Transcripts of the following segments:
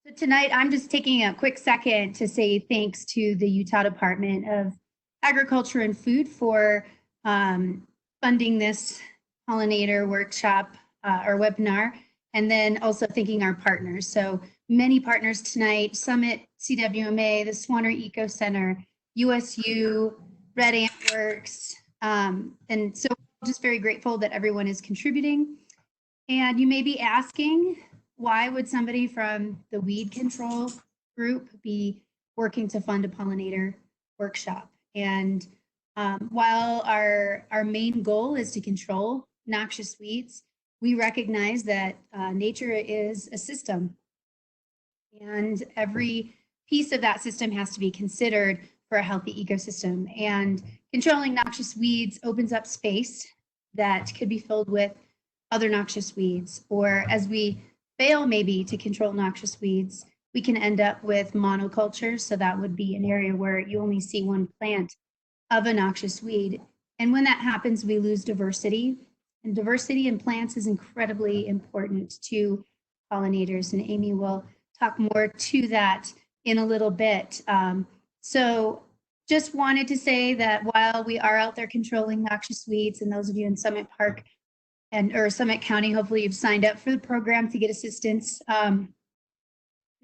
So tonight, I'm just taking a quick second to say thanks to the Utah Department of Agriculture and Food for funding this pollinator workshop or webinar, and then also thanking our partners. So many partners tonight: Summit, CWMA, the Swanner Eco Center, USU, Red Ant Works, and so I'm just very grateful that everyone is contributing. And you may be asking, why would somebody from the weed control group be working to fund a pollinator workshop? And while our main goal is to control noxious weeds, we recognize that nature is a system, and every piece of that system has to be considered for a healthy ecosystem. And controlling noxious weeds opens up space that could be filled with other noxious weeds, or as we fail maybe to control noxious weeds, we can end up with monocultures. So that would be an area where you only see one plant of a noxious weed. And when that happens, we lose diversity. And diversity in plants is incredibly important to pollinators. And Amy will talk more to that in a little bit. So just wanted to say that while we are out there controlling noxious weeds, and those of you in Summit Park or Summit County, hopefully you've signed up for the program to get assistance. Know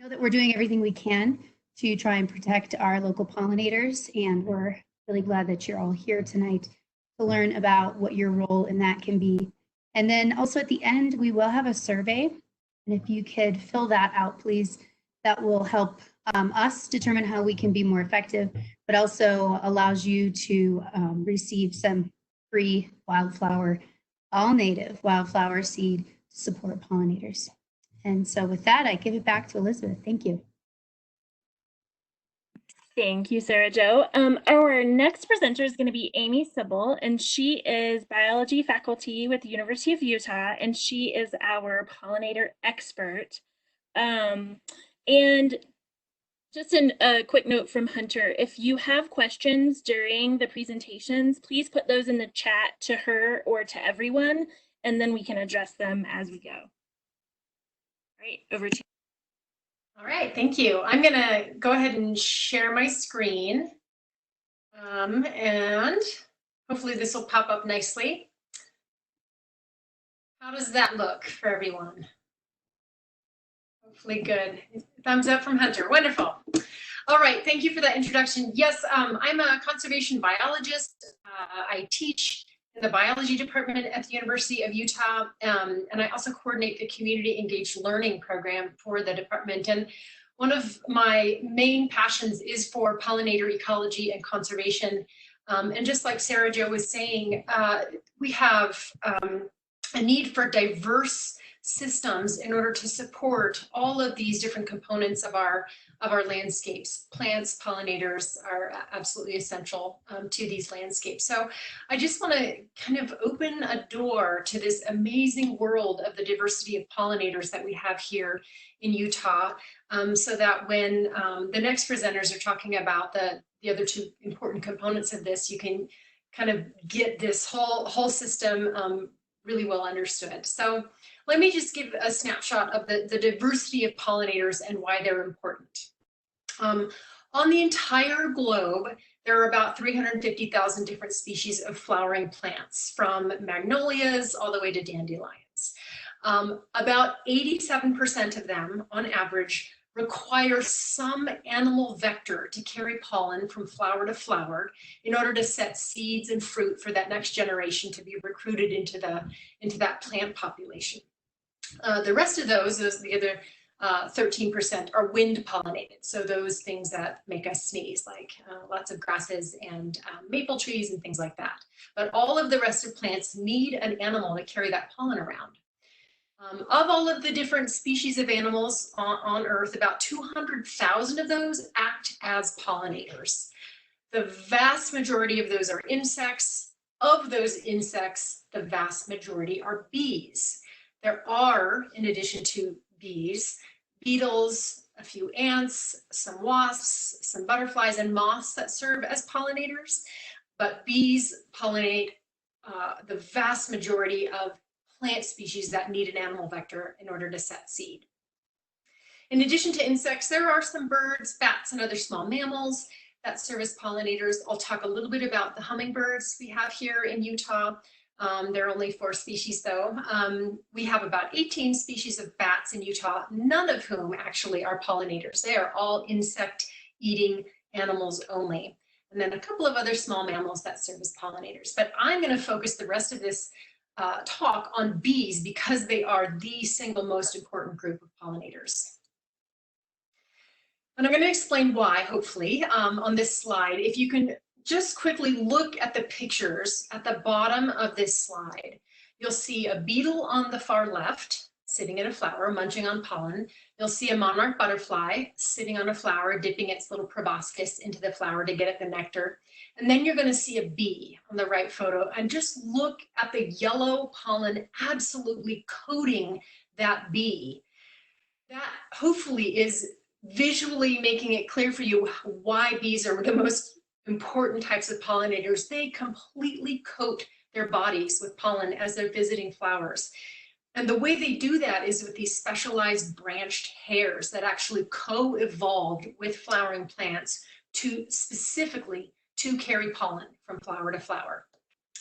that we're doing everything we can to try and protect our local pollinators, and we're really glad that you're all here tonight to learn about what your role in that can be. And then also at the end, we will have a survey, and if you could fill that out, please, that will help us determine how we can be more effective, but also allows you to receive some free wildflower, all native wildflower seed to support pollinators. And so with that, I give it back to Elizabeth. Thank you. Thank you, Sarah Jo. Our next presenter is going to be Amy Sibul, and she is biology faculty with the University of Utah, and she is our pollinator expert. And just a quick note from Hunter, if you have questions during the presentations, please put those in the chat to her or to everyone, and then we can address them as we go. All right, over to you. All right, thank you. I'm going to go ahead and share my screen, and hopefully this will pop up nicely. How does that look for everyone? Hopefully good. Thumbs up from Hunter. Wonderful. All right, thank you for that introduction. Yes, I'm a conservation biologist. I teach in the biology department at the University of Utah, and I also coordinate the community engaged learning program for the department. And one of my main passions is for pollinator ecology and conservation. And just like Sarah Jo was saying, we have a need for diverse systems in order to support all of these different components of our landscapes. Plants, pollinators are absolutely essential to these landscapes. So I just want to kind of open a door to this amazing world of the diversity of pollinators that we have here in Utah, so that when the next presenters are talking about the other two important components of this, you can kind of get this whole system really well understood. So let me just give a snapshot of the diversity of pollinators and why they're important. On the entire globe, there are about 350,000 different species of flowering plants, from magnolias all the way to dandelions. About 87% of them, on average, require some animal vector to carry pollen from flower to flower in order to set seeds and fruit for that next generation to be recruited into that plant population. The rest of those the other 13% are wind pollinated. So those things that make us sneeze, like lots of grasses and maple trees and things like that. But all of the rest of plants need an animal to carry that pollen around. Of all of the different species of animals on Earth, about 200,000 of those act as pollinators. The vast majority of those are insects. Of those insects, the vast majority are bees. There are, in addition to bees, beetles, a few ants, some wasps, some butterflies, and moths that serve as pollinators. But bees pollinate the vast majority of plant species that need an animal vector in order to set seed. In addition to insects, there are some birds, bats, and other small mammals that serve as pollinators. I'll talk a little bit about the hummingbirds we have here in Utah. There are only 4 species though. We have about 18 species of bats in Utah, none of whom actually are pollinators. They are all insect-eating animals only. And then a couple of other small mammals that serve as pollinators. But I'm going to focus the rest of this talk on bees because they are the single most important group of pollinators. And I'm going to explain why, hopefully, on this slide. If you can just quickly look at the pictures at the bottom of this slide, you'll see a beetle on the far left, sitting in a flower, munching on pollen. You'll see a monarch butterfly sitting on a flower, dipping its little proboscis into the flower to get at the nectar. And then you're going to see a bee on the right photo. And just look at the yellow pollen absolutely coating that bee. That hopefully is visually making it clear for you why bees are the most important types of pollinators. They completely coat their bodies with pollen as they're visiting flowers. And the way they do that is with these specialized branched hairs that actually co-evolved with flowering plants to specifically to carry pollen from flower to flower.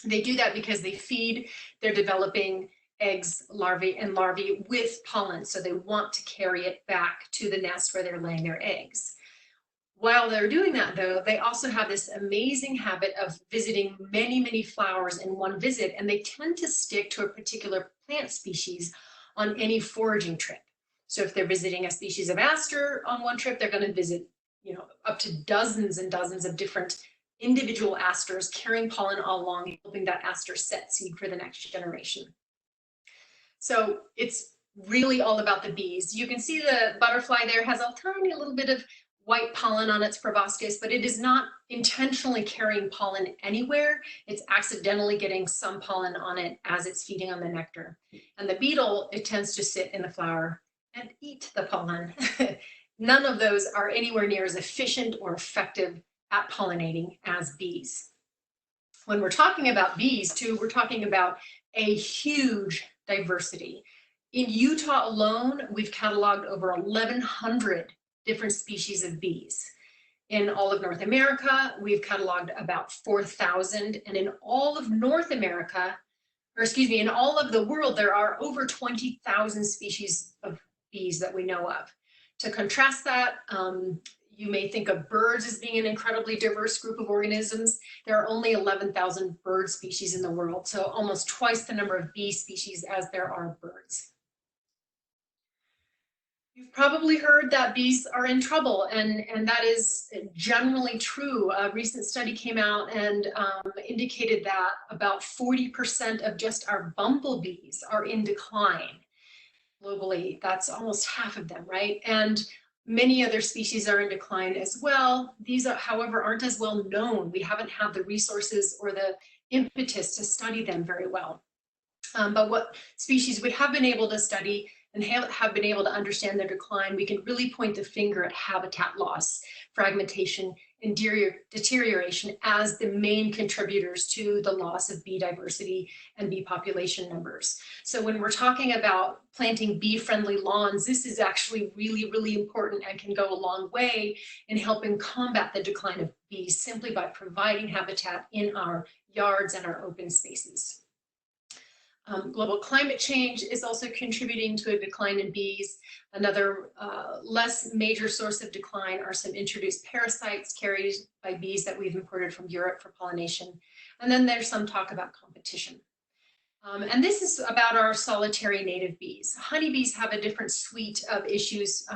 They do that because they feed their developing eggs, larvae with pollen. So they want to carry it back to the nest where they're laying their eggs. While they're doing that though, they also have this amazing habit of visiting many, many flowers in one visit, and they tend to stick to a particular plant species on any foraging trip. So if they're visiting a species of aster on one trip, they're going to visit, up to dozens and dozens of different individual asters carrying pollen all along, helping that aster set seed for the next generation. So it's really all about the bees. You can see the butterfly there has a tiny little bit of white pollen on its proboscis, but it is not intentionally carrying pollen anywhere. It's accidentally getting some pollen on it as it's feeding on the nectar. And the beetle, it tends to sit in the flower and eat the pollen. None of those are anywhere near as efficient or effective at pollinating as bees. When we're talking about bees too, we're talking about a huge diversity. In Utah alone, we've cataloged over 1,100 different species of bees. In all of North America, we've cataloged about 4,000, and in all of North America, in all of the world, there are over 20,000 species of bees that we know of. To contrast that, you may think of birds as being an incredibly diverse group of organisms. There are only 11,000 bird species in the world, so almost twice the number of bee species as there are birds. You've probably heard that bees are in trouble, and that is generally true. A recent study came out and indicated that about 40% of just our bumblebees are in decline globally. That's almost half of them, right? And many other species are in decline as well. These, however, aren't as well known. We haven't had the resources or the impetus to study them very well. But what species we have been able to study and have been able to understand their decline, we can really point the finger at habitat loss, fragmentation, and deterioration as the main contributors to the loss of bee diversity and bee population numbers. So when we're talking about planting bee-friendly lawns, this is actually really, really important and can go a long way in helping combat the decline of bees simply by providing habitat in our yards and our open spaces. Global climate change is also contributing to a decline in bees. Another less major source of decline are some introduced parasites carried by bees that we've imported from Europe for pollination. And then there's some talk about competition. And this is about our solitary native bees. Honeybees have a different suite of issues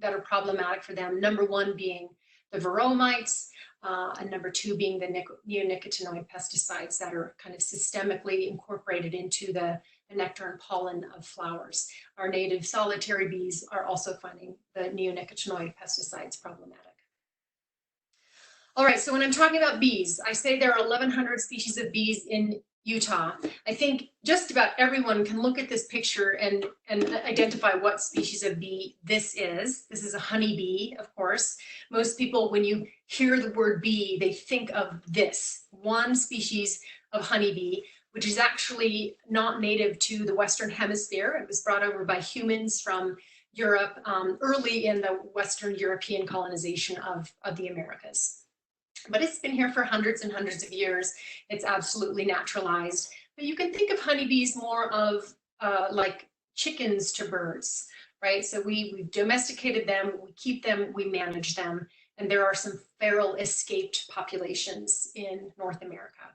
that are problematic for them. Number one being the varroa mites, and number two being the neonicotinoid pesticides that are kind of systemically incorporated into the nectar and pollen of flowers. Our native solitary bees are also finding the neonicotinoid pesticides problematic. All right, so when I'm talking about bees, I say there are 1,100 species of bees in Utah. I think just about everyone can look at this picture and identify what species of bee this is. This is a honeybee, of course. Most people, when you hear the word bee, they think of this one species of honeybee, which is actually not native to the Western Hemisphere. It was brought over by humans from Europe, early in the Western European colonization of the Americas. But it's been here for hundreds and hundreds of years. It's absolutely naturalized. But you can think of honeybees more of like chickens to birds, right? So we've domesticated them, we keep them, we manage them, and there are some feral escaped populations in North America.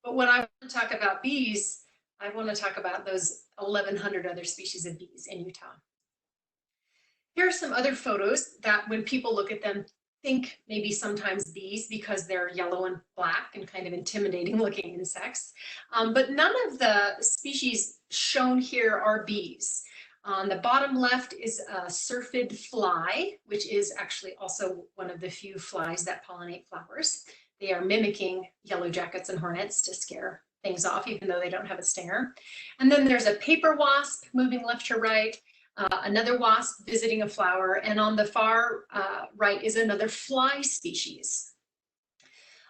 But when I want to talk about bees, I want to talk about those 1,100 other species of bees in Utah. Here are some other photos that when people look at them, think maybe sometimes bees because they're yellow and black and kind of intimidating looking insects. But none of the species shown here are bees. On the bottom left is a syrphid fly, which is actually also one of the few flies that pollinate flowers. They are mimicking yellow jackets and hornets to scare things off, even though they don't have a stinger. And then there's a paper wasp moving left to right. Another wasp visiting a flower, and on the far right is another fly species.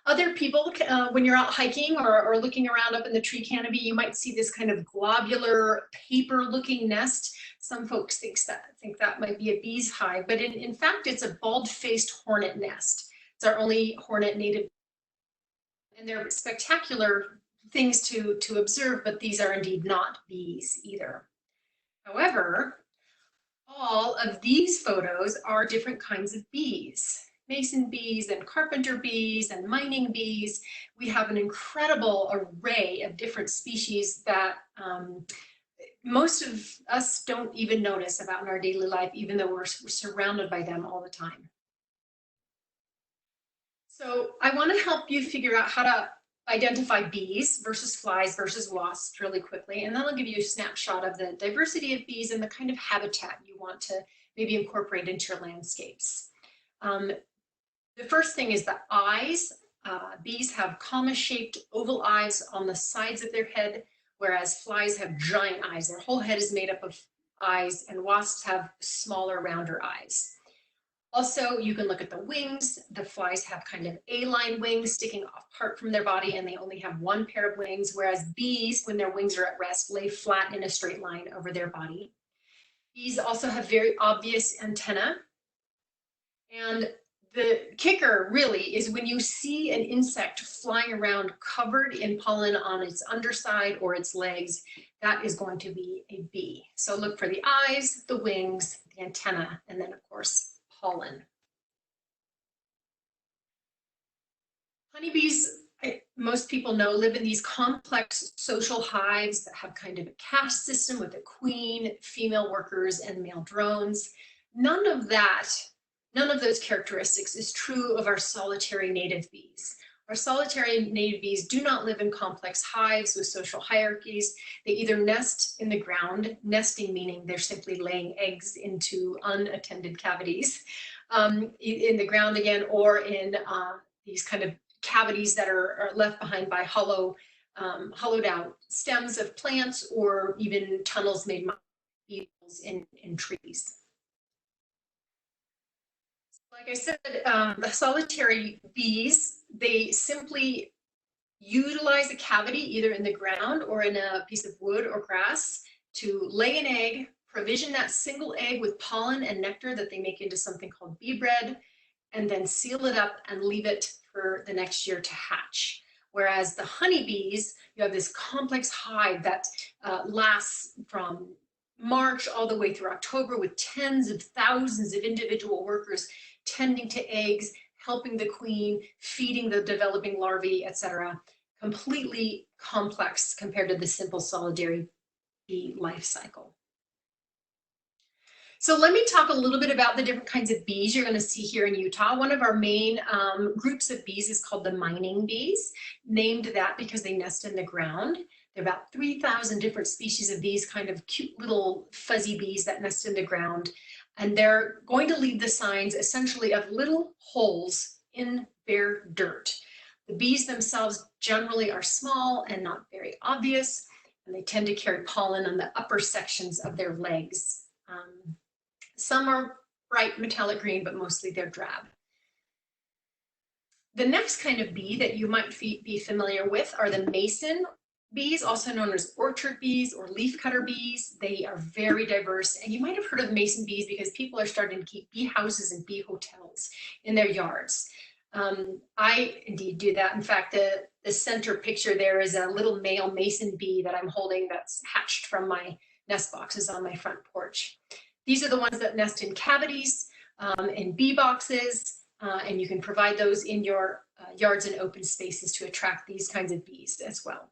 Other people, when you're out hiking or looking around up in the tree canopy, you might see this kind of globular paper-looking nest. Some folks think that might be a bee's hive, but in fact, it's a bald-faced hornet nest. It's our only hornet native, and they're spectacular things to observe, but these are indeed not bees either. However, all of these photos are different kinds of bees. Mason bees and carpenter bees and mining bees. We have an incredible array of different species that most of us don't even notice about in our daily life, even though we're surrounded by them all the time. So I want to help you figure out how to identify bees versus flies versus wasps really quickly, and then I'll give you a snapshot of the diversity of bees and the kind of habitat you want to maybe incorporate into your landscapes. The first thing is the eyes. Bees have comma-shaped oval eyes on the sides of their head, whereas flies have giant eyes. Their whole head is made up of eyes, and wasps have smaller, rounder eyes. Also, you can look at the wings. The flies have kind of A-line wings sticking apart from their body, and they only have one pair of wings, whereas bees, when their wings are at rest, lay flat in a straight line over their body. Bees also have very obvious antennae. And the kicker really is when you see an insect flying around covered in pollen on its underside or its legs, that is going to be a bee. So look for the eyes, the wings, the antenna, and then of course, pollen. Honeybees, most people know, live in these complex social hives that have kind of a caste system with a queen, female workers, and male drones. None of those characteristics is true of our solitary native bees. Our solitary native bees do not live in complex hives with social hierarchies. They either nest in the ground, nesting meaning they're simply laying eggs into unattended cavities in the ground again, or in these kind of cavities that are left behind by hollowed out stems of plants, or even tunnels made by beetles in trees. Like I said, the solitary bees, they simply utilize a cavity either in the ground or in a piece of wood or grass to lay an egg, provision that single egg with pollen and nectar that they make into something called bee bread, and then seal it up and leave it for the next year to hatch. Whereas the honeybees, you have this complex hive that lasts from March all the way through October with tens of thousands of individual workers tending to eggs, helping the queen, feeding the developing larvae, etc. Completely complex compared to the simple solitary bee life cycle. So let me talk a little bit about the different kinds of bees you're going to see here in Utah. One of our main groups of bees is called the mining bees, named that because they nest in the ground. There are about 3,000 different species of these kind of cute little fuzzy bees that nest in the ground. And they're going to leave the signs essentially of little holes in bare dirt. The bees themselves generally are small and not very obvious, and they tend to carry pollen on the upper sections of their legs. Some are bright metallic green, but mostly they're drab. The next kind of bee that you might be familiar with are the mason bees, also known as orchard bees or leafcutter bees. They are very diverse, and you might have heard of mason bees because people are starting to keep bee houses and bee hotels in their yards. I indeed do that. In fact, the center picture there is a little male mason bee that I'm holding that's hatched from my nest boxes on my front porch. These are the ones that nest in cavities, in bee boxes, and you can provide those in your yards and open spaces to attract these kinds of bees as well.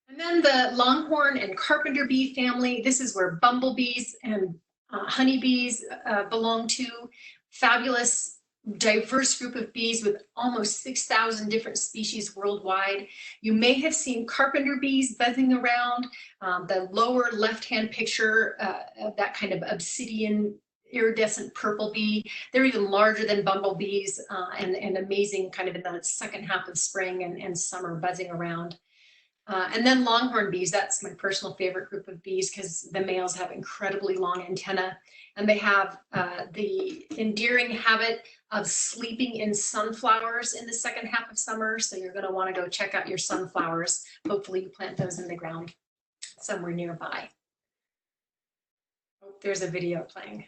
And then the Longhorn and Carpenter bee family. This is where bumblebees and honeybees belong to. Fabulous, diverse group of bees with almost 6,000 different species worldwide. You may have seen carpenter bees buzzing around. The lower left-hand picture of that kind of obsidian iridescent purple bee. They're even larger than bumblebees and amazing kind of in the second half of spring and summer buzzing around. And then longhorn bees, that's my personal favorite group of bees because the males have incredibly long antennae and they have the endearing habit of sleeping in sunflowers in the second half of summer. So you're going to want to go check out your sunflowers. Hopefully you plant those in the ground somewhere nearby. Oh, there's a video playing.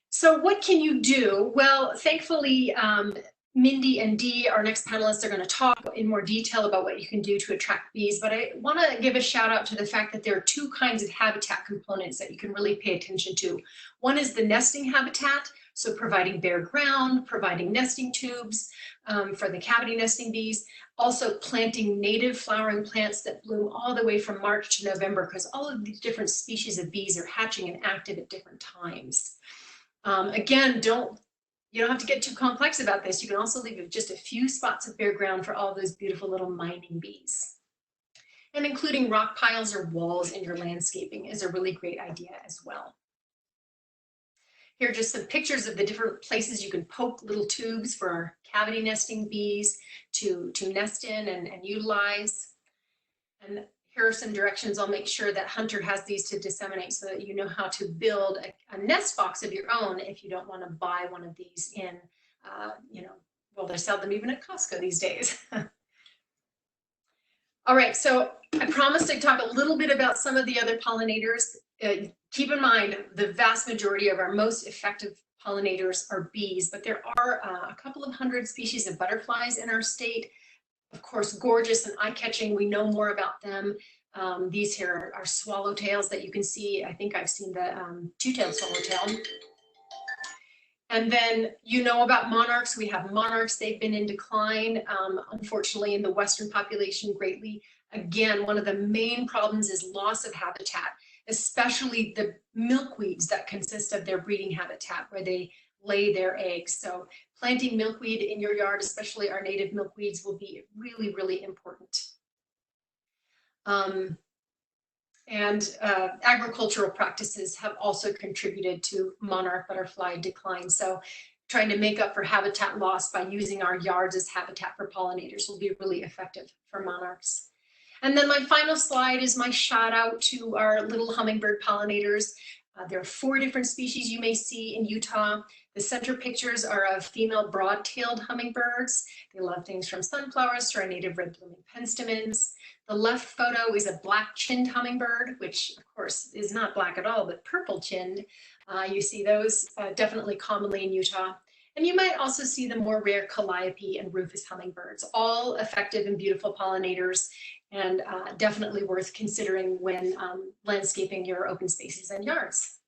So what can you do? Well, thankfully, Mindy and Dee, our next panelists, are going to talk in more detail about what you can do to attract bees, but I want to give a shout out to the fact that there are two kinds of habitat components that you can really pay attention to. One is the nesting habitat, so providing bare ground, providing nesting tubes for the cavity nesting bees, also planting native flowering plants that bloom all the way from March to November because all of these different species of bees are hatching and active at different times. Again, you don't have to get too complex about this. You can also leave just a few spots of bare ground for all those beautiful little mining bees. And including rock piles or walls in your landscaping is a really great idea as well. Here are just some pictures of the different places you can poke little tubes for our cavity nesting bees to nest in and utilize. And here are some directions. I'll make sure that Hunter has these to disseminate so that you know how to build a nest box of your own if you don't want to buy one of these in, well, they sell them even at Costco these days. All right, so I promised I'd talk a little bit about some of the other pollinators. Keep in mind, the vast majority of our most effective pollinators are bees, but there are a couple of hundred species of butterflies in our state. Of course, gorgeous and eye-catching. We know more about them. These here are swallowtails that you can see. I think I've seen the two-tailed swallowtail. And then you know about monarchs. We have monarchs. They've been in decline, unfortunately, in the Western population greatly. Again, one of the main problems is loss of habitat, especially the milkweeds that consist of their breeding habitat where they lay their eggs. So planting milkweed in your yard, especially our native milkweeds, will be really, really important. Agricultural practices have also contributed to monarch butterfly decline. So trying to make up for habitat loss by using our yards as habitat for pollinators will be really effective for monarchs. And then my final slide is my shout out to our little hummingbird pollinators. There are 4 different species you may see in Utah. The center pictures are of female broad-tailed hummingbirds. They love things from sunflowers to our native red blooming penstemons. The left photo is a black-chinned hummingbird, which of course is not black at all, but purple-chinned. You see those definitely commonly in Utah. And you might also see the more rare calliope and rufous hummingbirds, all effective and beautiful pollinators and definitely worth considering when landscaping your open spaces and yards.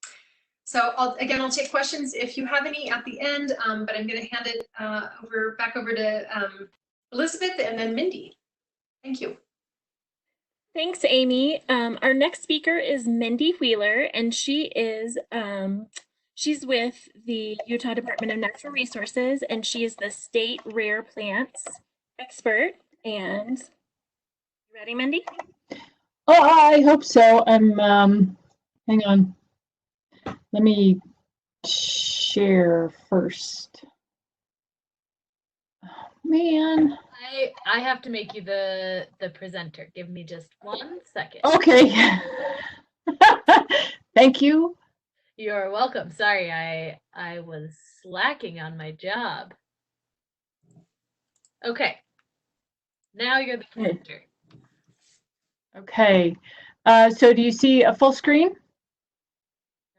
So I'll take questions if you have any at the end, but I'm going to hand it back over to Elizabeth and then Mindy. Thank you. Thanks, Amy. Our next speaker is Mindy Wheeler, and she is she's with the Utah Department of Natural Resources, and she is the state rare plants expert. And you ready, Mindy? Oh, I hope so. I'm hang on. Let me share first. Oh, man. I have to make you the presenter. Give me just 1 second. Okay. Thank you. You're welcome. Sorry, I was slacking on my job. Okay. Now you're the presenter. Okay. So do you see a full screen?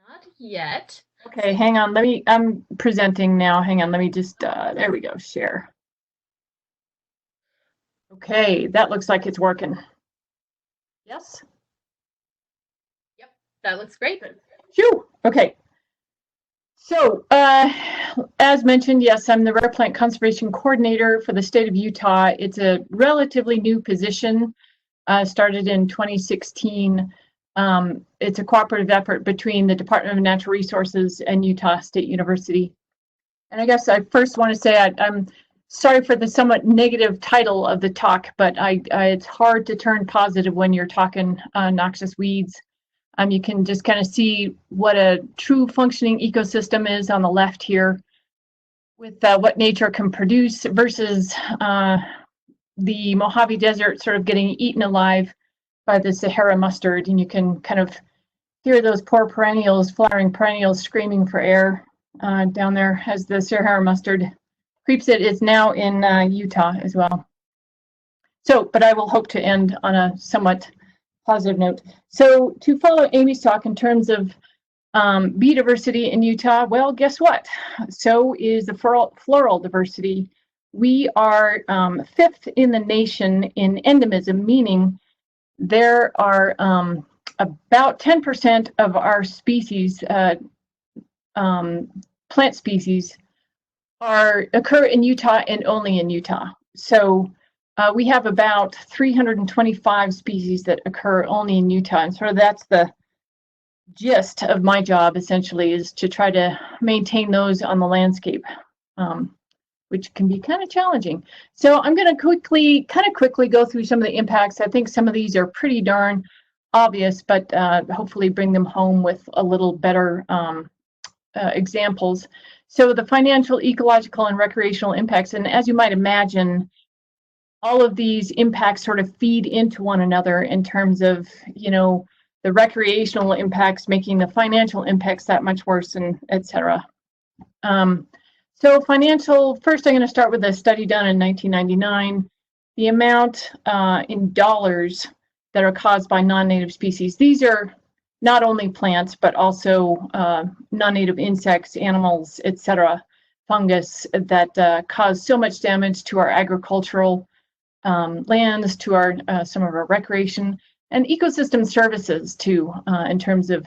Not yet. Okay, hang on. I'm presenting now. Hang on. Let me just, there we go, share. Okay, that looks like it's working. Yes? Yep, that looks great. Phew. Okay. So, as mentioned, yes, I'm the Rare Plant Conservation Coordinator for the state of Utah. It's a relatively new position, started in 2016. It's a cooperative effort between the Department of Natural Resources and Utah State University. And I guess I first want to say I'm sorry for the somewhat negative title of the talk, but it's hard to turn positive when you're talking noxious weeds. You can just kind of see what a true functioning ecosystem is on the left here with what nature can produce versus the Mojave Desert sort of getting eaten alive by the Sahara mustard. And you can kind of hear those poor perennials, flowering perennials screaming for air down there as the Sahara mustard creeps it. It's now in Utah as well. So, but I will hope to end on a somewhat positive note. So to follow Amy's talk in terms of bee diversity in Utah, well, guess what? So is the floral diversity. We are 5th in the nation in endemism, meaning there are about 10% of our species, plant species, occur in Utah and only in Utah. So we have about 325 species that occur only in Utah, and sort of that's the gist of my job, essentially, is to try to maintain those on the landscape, which can be kind of challenging. So I'm going to quickly go through some of the impacts. I think some of these are pretty darn obvious, but hopefully bring them home with a little better examples. So the financial, ecological, and recreational impacts, and as you might imagine, all of these impacts sort of feed into one another in terms of, you know, the recreational impacts making the financial impacts that much worse, and et cetera. So financial, first I'm going to start with a study done in 1999. The amount in dollars that are caused by non-native species. These are not only plants, but also non-native insects, animals, et cetera, fungus that cause so much damage to our agricultural lands, to our some of our recreation and ecosystem services too, in terms of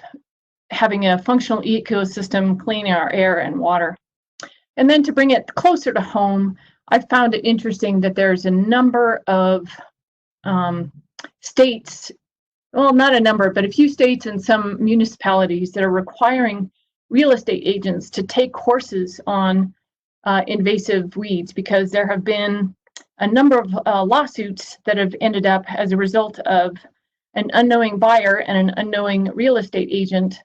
having a functional ecosystem, cleaning our air and water. And then to bring it closer to home, I found it interesting that there's a number of states, well, not a number, but a few states and some municipalities that are requiring real estate agents to take courses on invasive weeds, because there have been a number of lawsuits that have ended up as a result of an unknowing buyer and an unknowing real estate agent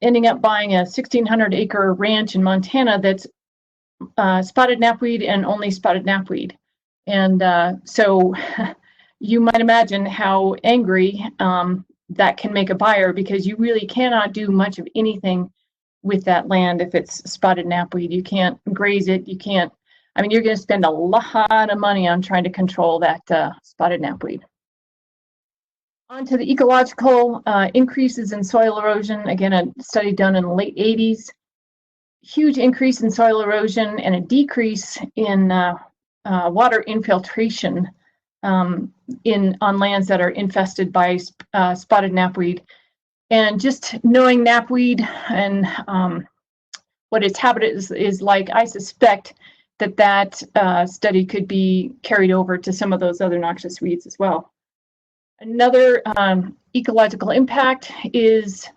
ending up buying a 1,600-acre ranch in Montana that's spotted knapweed and only spotted knapweed. And so you might imagine how angry that can make a buyer, because you really cannot do much of anything with that land if it's spotted knapweed. You can't graze it. You can't, I mean, you're going to spend a lot of money on trying to control that spotted knapweed. On to the ecological increases in soil erosion. Again, a study done in the late 80s. Huge increase in soil erosion and a decrease in water infiltration on lands that are infested by spotted knapweed. And just knowing knapweed and what its habitat is like, I suspect that study could be carried over to some of those other noxious weeds as well. Another ecological impact is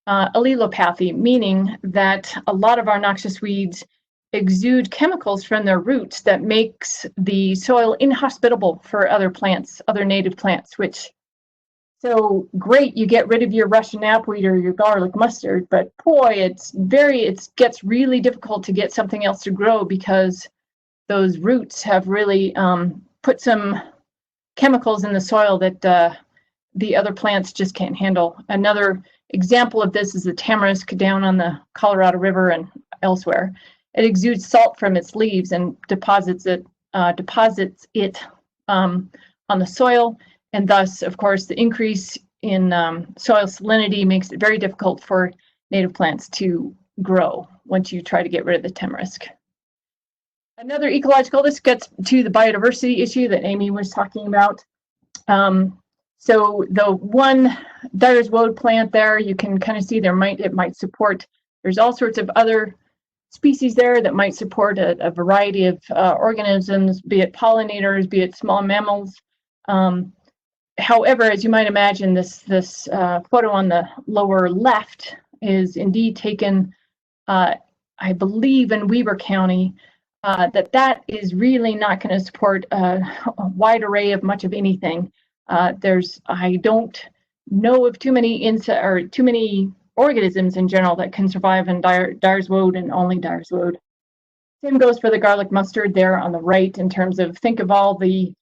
allelopathy, meaning that a lot of our noxious weeds exude chemicals from their roots that makes the soil inhospitable for other plants, other native plants, which, so great, you get rid of your Russian knapweed or your garlic mustard, but boy, it gets really difficult to get something else to grow, because those roots have really put some chemicals in the soil that the other plants just can't handle. Another example of this is the tamarisk down on the Colorado River and elsewhere. It exudes salt from its leaves and deposits it deposits it on the soil, and thus, of course, the increase in soil salinity makes it very difficult for native plants to grow once you try to get rid of the TEM risk. Another ecological, this gets to the biodiversity issue that Amy was talking about. So the one Dyer's woad plant there, you can kind of see it might support, there's all sorts of other species there that might support a variety of organisms, be it pollinators, be it small mammals. However, as you might imagine, this photo on the lower left is indeed taken, I believe, in Weber County. That is really not going to support a wide array of much of anything. I don't know of too many organisms in general that can survive in Dyer's woad and only Dyer's woad. Same goes for the garlic mustard there on the right, in terms of think of all the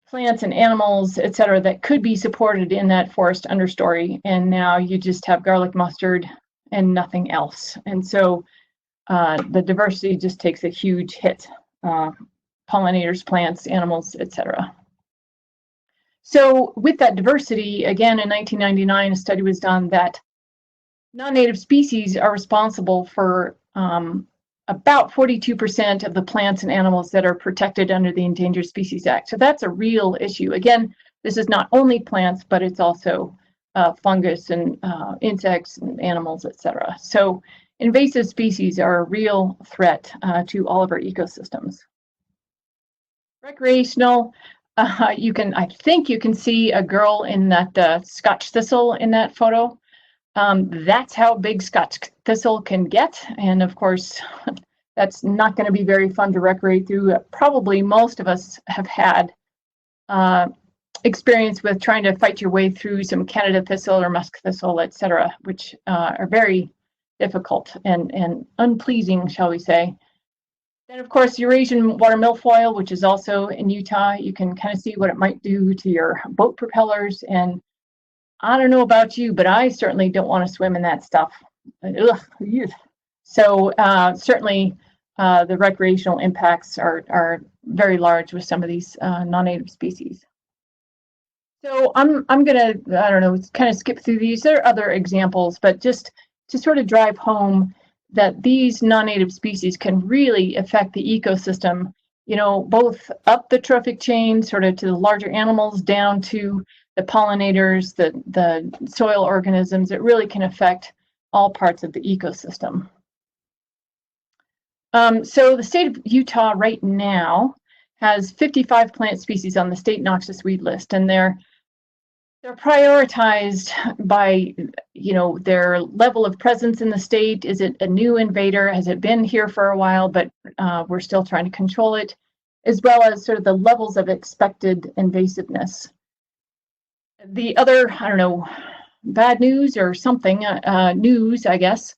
plants and animals, et cetera, that could be supported in that forest understory, and now you just have garlic mustard and nothing else. And so the diversity just takes a huge hit. Pollinators, plants, animals, et cetera. So with that diversity, again, in 1999, a study was done that non-native species are responsible for about 42% of the plants and animals that are protected under the Endangered Species Act. So that's a real issue. Again, this is not only plants, but it's also fungus and insects and animals, et cetera. So invasive species are a real threat to all of our ecosystems. Recreational, I think you can see a girl in that Scotch thistle in that photo. That's how big Scotch thistle can get, and of course, that's not going to be very fun to recreate through. Probably most of us have had experience with trying to fight your way through some Canada thistle or musk thistle, et cetera, which are very difficult and unpleasing, shall we say. Then, of course, Eurasian water milfoil, which is also in Utah. You can kind of see what it might do to your boat propellers. And I don't know about you, but I certainly don't want to swim in that stuff. Ugh. So certainly the recreational impacts are very large with some of these non-native species. So I'm gonna, I don't know, kind of skip through these. There are other examples, but just to sort of drive home that these non-native species can really affect the ecosystem, you know, both up the trophic chain, sort of to the larger animals, down to the pollinators, the soil organisms. It really can affect all parts of the ecosystem. So the state of Utah right now has 55 plant species on the state noxious weed list, and they're prioritized by, you know, their level of presence in the state. Is it a new invader? Has it been here for a while, but we're still trying to control it, as well as sort of the levels of expected invasiveness. The other, I don't know, bad news or something, news, I guess,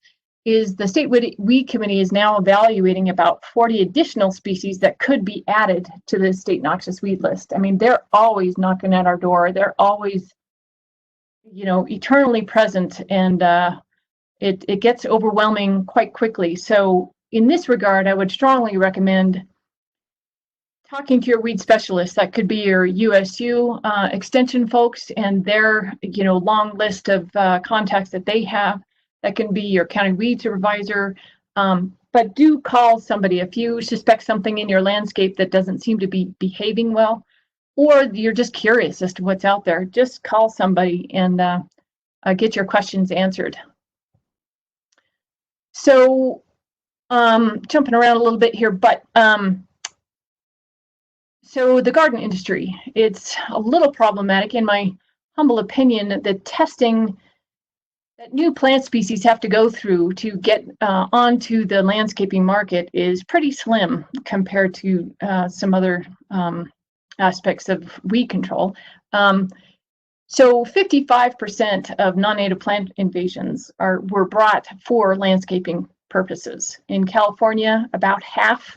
is the State Weed Committee is now evaluating about 40 additional species that could be added to the state noxious weed list. I mean, they're always knocking at our door. They're always, you know, eternally present, and it gets overwhelming quite quickly. So in this regard, I would strongly recommend talking to your weed specialist. That could be your USU Extension folks and their, you know, long list of contacts that they have. That can be your county weed supervisor, but do call somebody if you suspect something in your landscape that doesn't seem to be behaving well, or you're just curious as to what's out there. Just call somebody and get your questions answered. So jumping around a little bit here, but so the garden industry, it's a little problematic in my humble opinion. The testing that new plant species have to go through to get onto the landscaping market is pretty slim compared to some other aspects of weed control. So 55% of non-native plant invasions were brought for landscaping purposes. In California, about half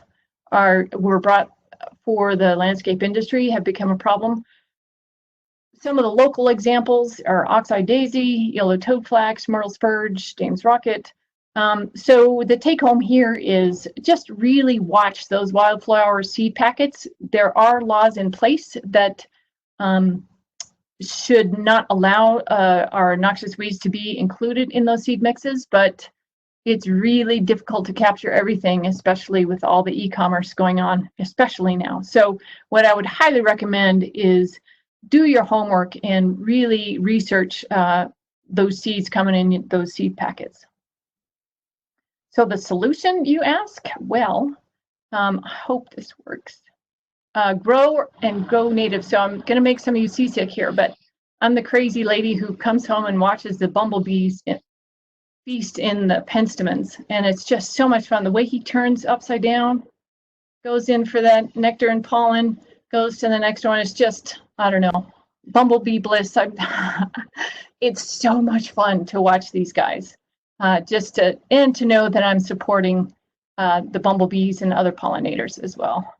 were brought for the landscape industry, have become a problem. Some of the local examples are oxeye daisy, yellow toadflax, myrtle spurge, James rocket, So the take home here is just really watch those wildflower seed packets. There are laws in place that should not allow our noxious weeds to be included in those seed mixes, but it's really difficult to capture everything, especially with all the e-commerce going on, especially now. So what I would highly recommend is do your homework and really research those seeds coming in those seed packets. So the solution, you ask? Well, I hope this works. Grow and go native. So I'm going to make some of you seasick here, but I'm the crazy lady who comes home and watches the bumblebees feast in the penstemons, and it's just so much fun. The way he turns upside down, goes in for that nectar and pollen, goes to the next one. It's just, I don't know, bumblebee bliss. It's so much fun to watch these guys. Just to know that I'm supporting the bumblebees and other pollinators as well.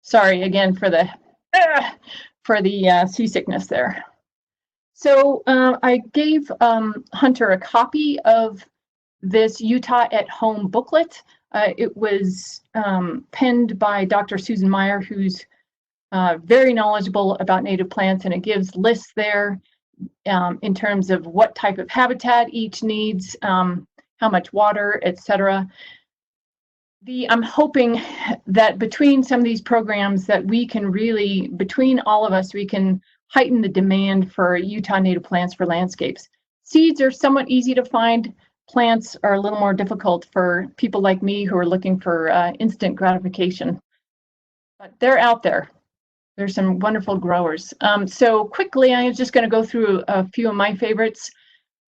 Sorry again for the seasickness there. So I gave Hunter a copy of this Utah at Home booklet. It was penned by Dr. Susan Meyer, who's very knowledgeable about native plants, and it gives lists there in terms of what type of habitat each needs, how much water, etc. I'm hoping that between some of these programs that we can really, between all of us, we can heighten the demand for Utah native plants for landscapes. Seeds are somewhat easy to find. Plants are a little more difficult for people like me who are looking for instant gratification. But they're out there. There's some wonderful growers. So quickly, I'm just going to go through a few of my favorites.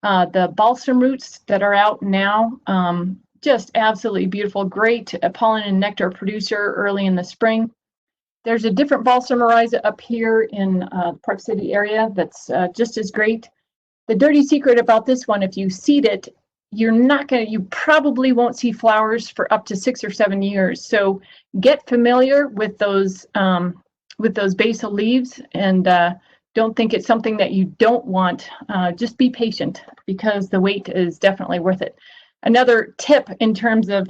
The balsam roots that are out now, just absolutely beautiful, great pollen and nectar producer early in the spring. There's a different balsam oryza up here in the Park City area that's just as great. The dirty secret about this one, if you seed it, you probably won't see flowers for up to 6 or 7 years. So get familiar with those basal leaves, and don't think it's something that you don't want. Just be patient, because the wait is definitely worth it. Another tip in terms of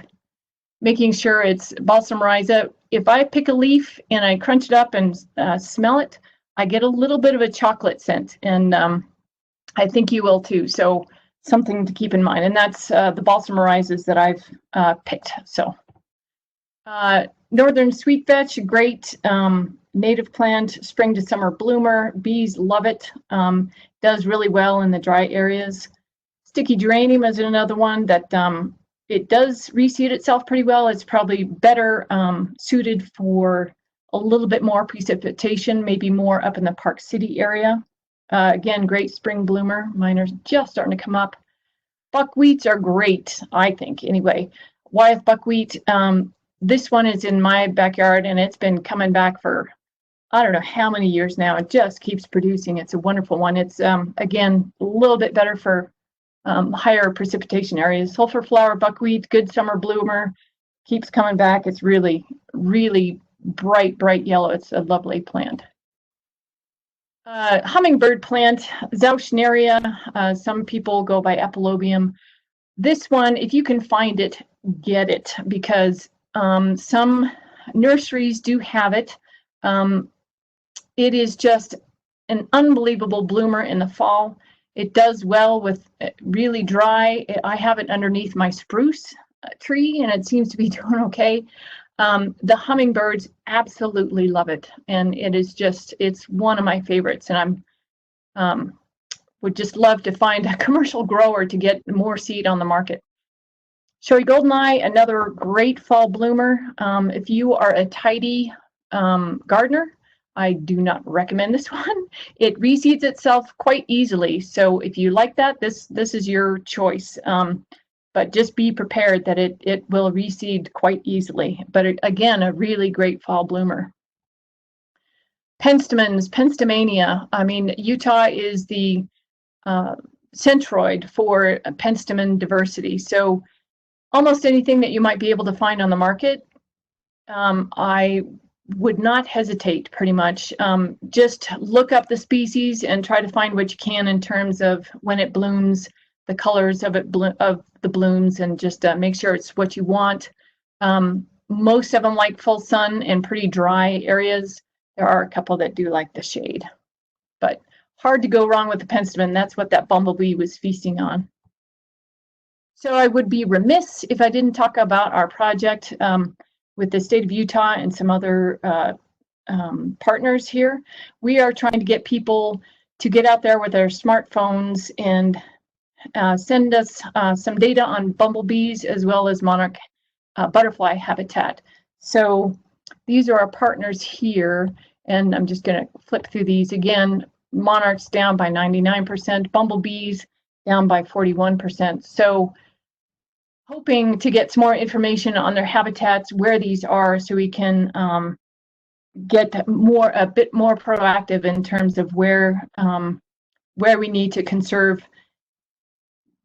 making sure it's balsam oryza, if I pick a leaf and I crunch it up and smell it, I get a little bit of a chocolate scent, and I think you will too. So something to keep in mind, and that's the balsam oryzas that I've picked. So northern sweet vetch, great native plant, spring to summer bloomer. Bees love it. Does really well in the dry areas. Sticky geranium is another one that it does reseed itself pretty well. It's probably better suited for a little bit more precipitation, maybe more up in the Park City area. Again, great spring bloomer. Mine are just starting to come up. Buckwheats are great, I think, anyway. Wyeth buckwheat, this one is in my backyard, and it's been coming back for, I don't know how many years now. It just keeps producing. It's a wonderful one. It's, again, a little bit better for higher precipitation areas. Sulfur flower buckwheat, good summer bloomer, keeps coming back. It's really, really bright yellow. It's a lovely plant. Hummingbird plant, Zauschneria. Some people go by epilobium. This one, if you can find it, get it, because some nurseries do have it. It is just an unbelievable bloomer in the fall. It does well with really dry. I have it underneath my spruce tree, and it seems to be doing okay. The hummingbirds absolutely love it, and it is just, it's one of my favorites, and I'm would just love to find a commercial grower to get more seed on the market. Showy goldeneye, another great fall bloomer. If you are a tidy gardener, I do not recommend this one. It reseeds itself quite easily, so if you like that, this is your choice. But just be prepared that it will reseed quite easily. But again, a really great fall bloomer. Penstemons, Penstemania. I mean, Utah is the centroid for penstemon diversity. So almost anything that you might be able to find on the market, I would not hesitate pretty much. Just look up the species and try to find what you can in terms of when it blooms, the colors of the blooms, and just make sure it's what you want. Most of them like full sun and pretty dry areas. There are a couple that do like the shade, but hard to go wrong with the penstemon. That's what that bumblebee was feasting on. So I would be remiss if I didn't talk about our project with the state of Utah and some other partners here. We are trying to get people to get out there with their smartphones and send us some data on bumblebees as well as monarch butterfly habitat. So these are our partners here, and I'm just going to flip through these again. Monarchs down by 99%, bumblebees down by 41%. So hoping to get some more information on their habitats, where these are, so we can get a bit more proactive in terms of where we need to conserve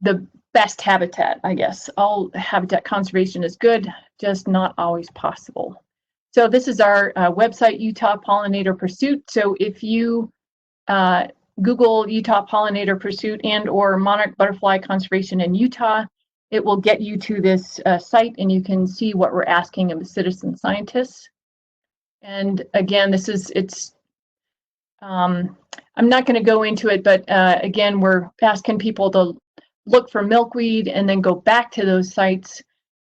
the best habitat, I guess. All habitat conservation is good, just not always possible. So this is our website, Utah Pollinator Pursuit. So if you Google Utah Pollinator Pursuit and or monarch butterfly conservation in Utah, it will get you to this site, and you can see what we're asking of the citizen scientists. And again, I'm not going to go into it, but again, we're asking people to look for milkweed and then go back to those sites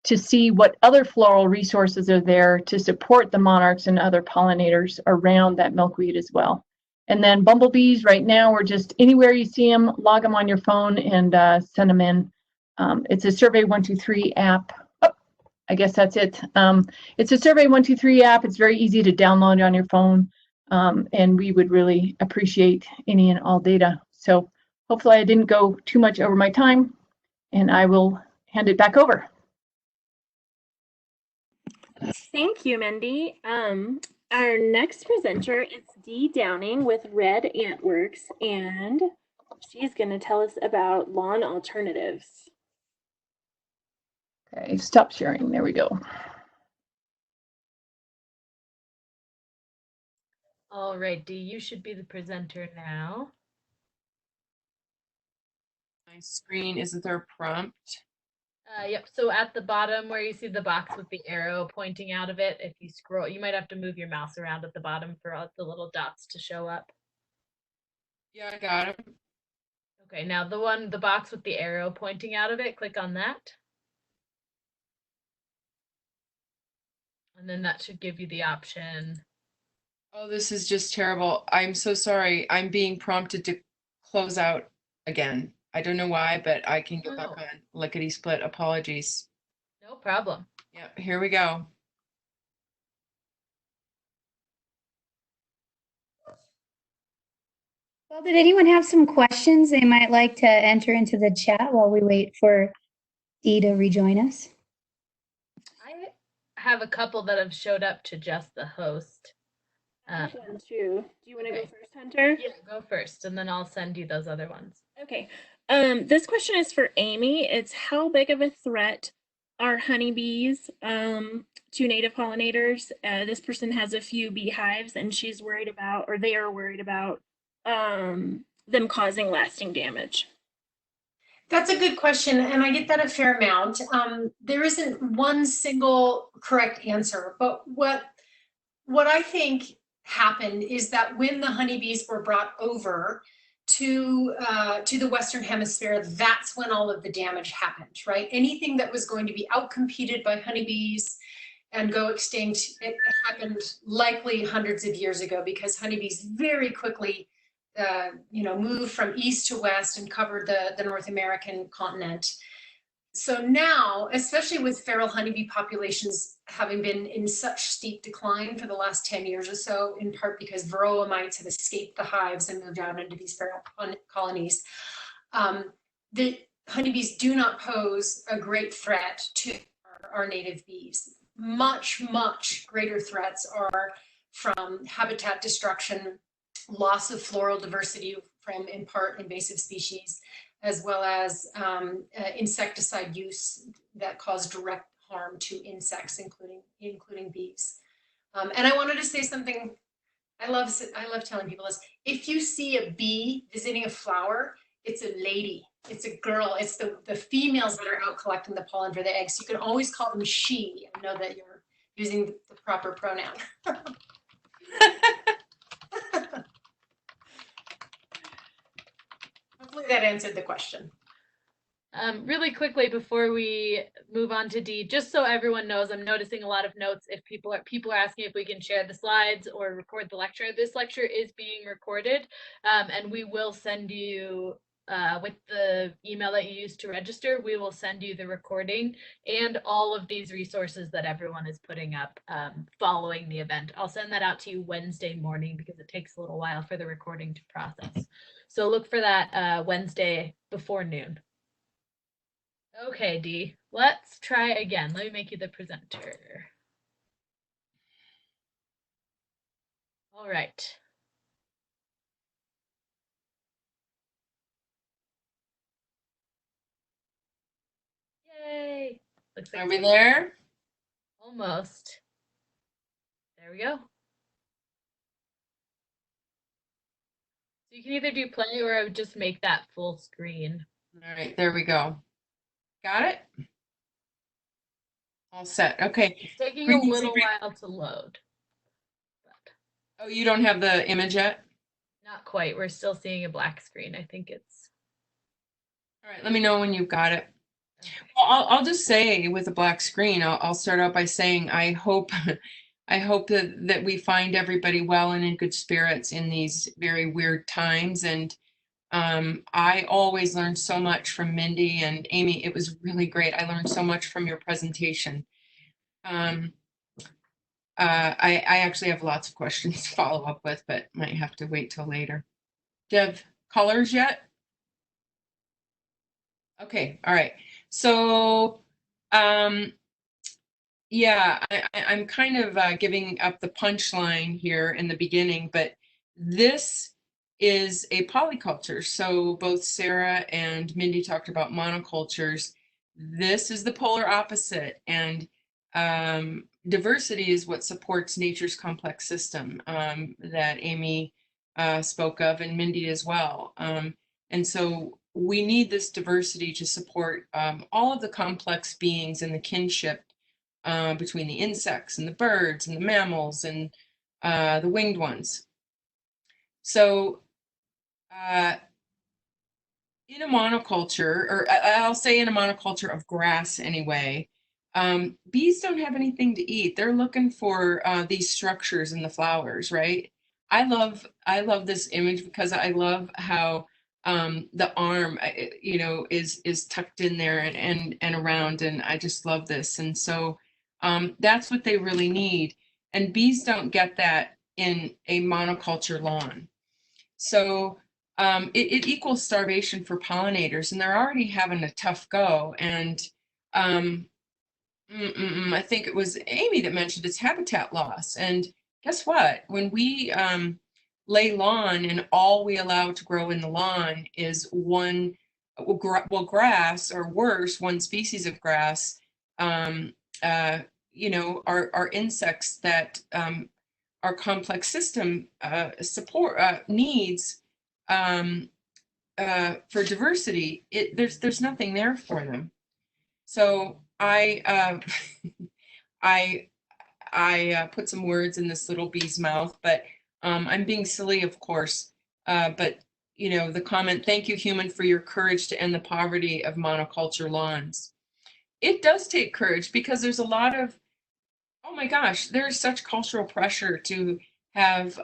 to see what other floral resources are there to support the monarchs and other pollinators around that milkweed as well. And then bumblebees, right now, we're just anywhere you see them, log them on your phone and send them in. It's a Survey 123 app. Oh, I guess that's it. It's a Survey 123 app. It's very easy to download on your phone, and we would really appreciate any and all data. So hopefully I didn't go too much over my time, and I will hand it back over. Thank you, Mindy. Our next presenter is Dee Downing with Red Ant Works, and she's going to tell us about lawn alternatives. Okay, stop sharing. There we go. All right, Dee, you should be the presenter now. My screen, isn't there a prompt? Yep, so at the bottom where you see the box with the arrow pointing out of it, if you scroll, you might have to move your mouse around at the bottom for all the little dots to show up. Yeah, I got it. Okay, now the box with the arrow pointing out of it, click on that. And then that should give you the option. Oh, this is just terrible. I'm so sorry. I'm being prompted to close out again. I don't know why, but I can get back on lickety split. Apologies. No problem. Yep, here we go. Well, did anyone have some questions they might like to enter into the chat while we wait for Dee to rejoin us? I have a couple that have showed up to just the host. Do you want to go first, Hunter? Yeah, go first, and then I'll send you those other ones. Okay. This question is for Amy. It's how big of a threat are honeybees to native pollinators? This person has a few beehives, and she's worried about, or they are worried about, them causing lasting damage. That's a good question, and I get that a fair amount. There isn't one single correct answer, but what I think happened is that when the honeybees were brought over to the Western Hemisphere, that's when all of the damage happened, right? Anything that was going to be outcompeted by honeybees and go extinct, it happened likely hundreds of years ago, because honeybees very quickly moved from east to west and covered the North American continent. So now, especially with feral honeybee populations having been in such steep decline for the last 10 years or so, in part because varroa mites have escaped the hives and moved out into these feral colonies, the honeybees do not pose a great threat to our native bees. Much, much greater threats are from habitat destruction, loss of floral diversity from, in part, invasive species, as well as insecticide use that cause direct harm to insects, including bees. And I wanted to say something. I love telling people this. If you see a bee visiting a flower, it's a lady. It's a girl. It's the females that are out collecting the pollen for the eggs. So you can always call them she and know that you're using the proper pronoun. Hopefully that answered the question. Really quickly before we move on to Dee, just so everyone knows, I'm noticing a lot of notes. If people are asking if we can share the slides or record the lecture. This lecture is being recorded, and we will send you with the email that you used to register. We will send you the recording and all of these resources that everyone is putting up following the event. I'll send that out to you Wednesday morning because it takes a little while for the recording to process. So look for that Wednesday before noon. Okay, Dee, let's try again. Let me make you the presenter. All right. Yay. Looks like Are we there? almost. There we go. So you can either do play or I would just make that full screen. All right, there we go. Got it? All set. Okay. It's taking a Greetings, little every- while to load. But Oh, you don't have the image yet? not quite. We're still seeing a black screen. I think it's All right, let me know when you've got it. okay. Well, I'll just say with a black screen, I'll start out by saying I hope that we find everybody well and in good spirits in these very weird times. And I always learn so much from Mindy and Amy. It was really great. I learned so much from your presentation. I actually have lots of questions to follow up with, but might have to wait till later. Do you have colors yet? Okay, all right. So, yeah, I'm kind of giving up the punchline here in the beginning, but this is a polyculture. So both Sarah and Mindy talked about monocultures. This is the polar opposite, and diversity is what supports nature's complex system that Amy spoke of, and Mindy as well. And so we need this diversity to support all of the complex beings and the kinship between the insects and the birds and the mammals and the winged ones. So in a monoculture, or I'll say in a monoculture of grass anyway, bees don't have anything to eat. They're looking for these structures in the flowers, right? I love this image because I love how the arm, is tucked in there and around, and I just love this. And so that's what they really need. And bees don't get that in a monoculture lawn. So it equals starvation for pollinators, and they're already having a tough go. And I think it was Amy that mentioned it's habitat loss. And guess what? When we lay lawn and all we allow to grow in the lawn is grass, or worse, one species of grass, are insects that our complex system needs for diversity. There's nothing there for them. So I put some words in this little bee's mouth, but I'm being silly, of course. But the comment, "Thank you, human, for your courage to end the poverty of monoculture lawns." It does take courage, because there's a lot of, oh my gosh, there's such cultural pressure to have,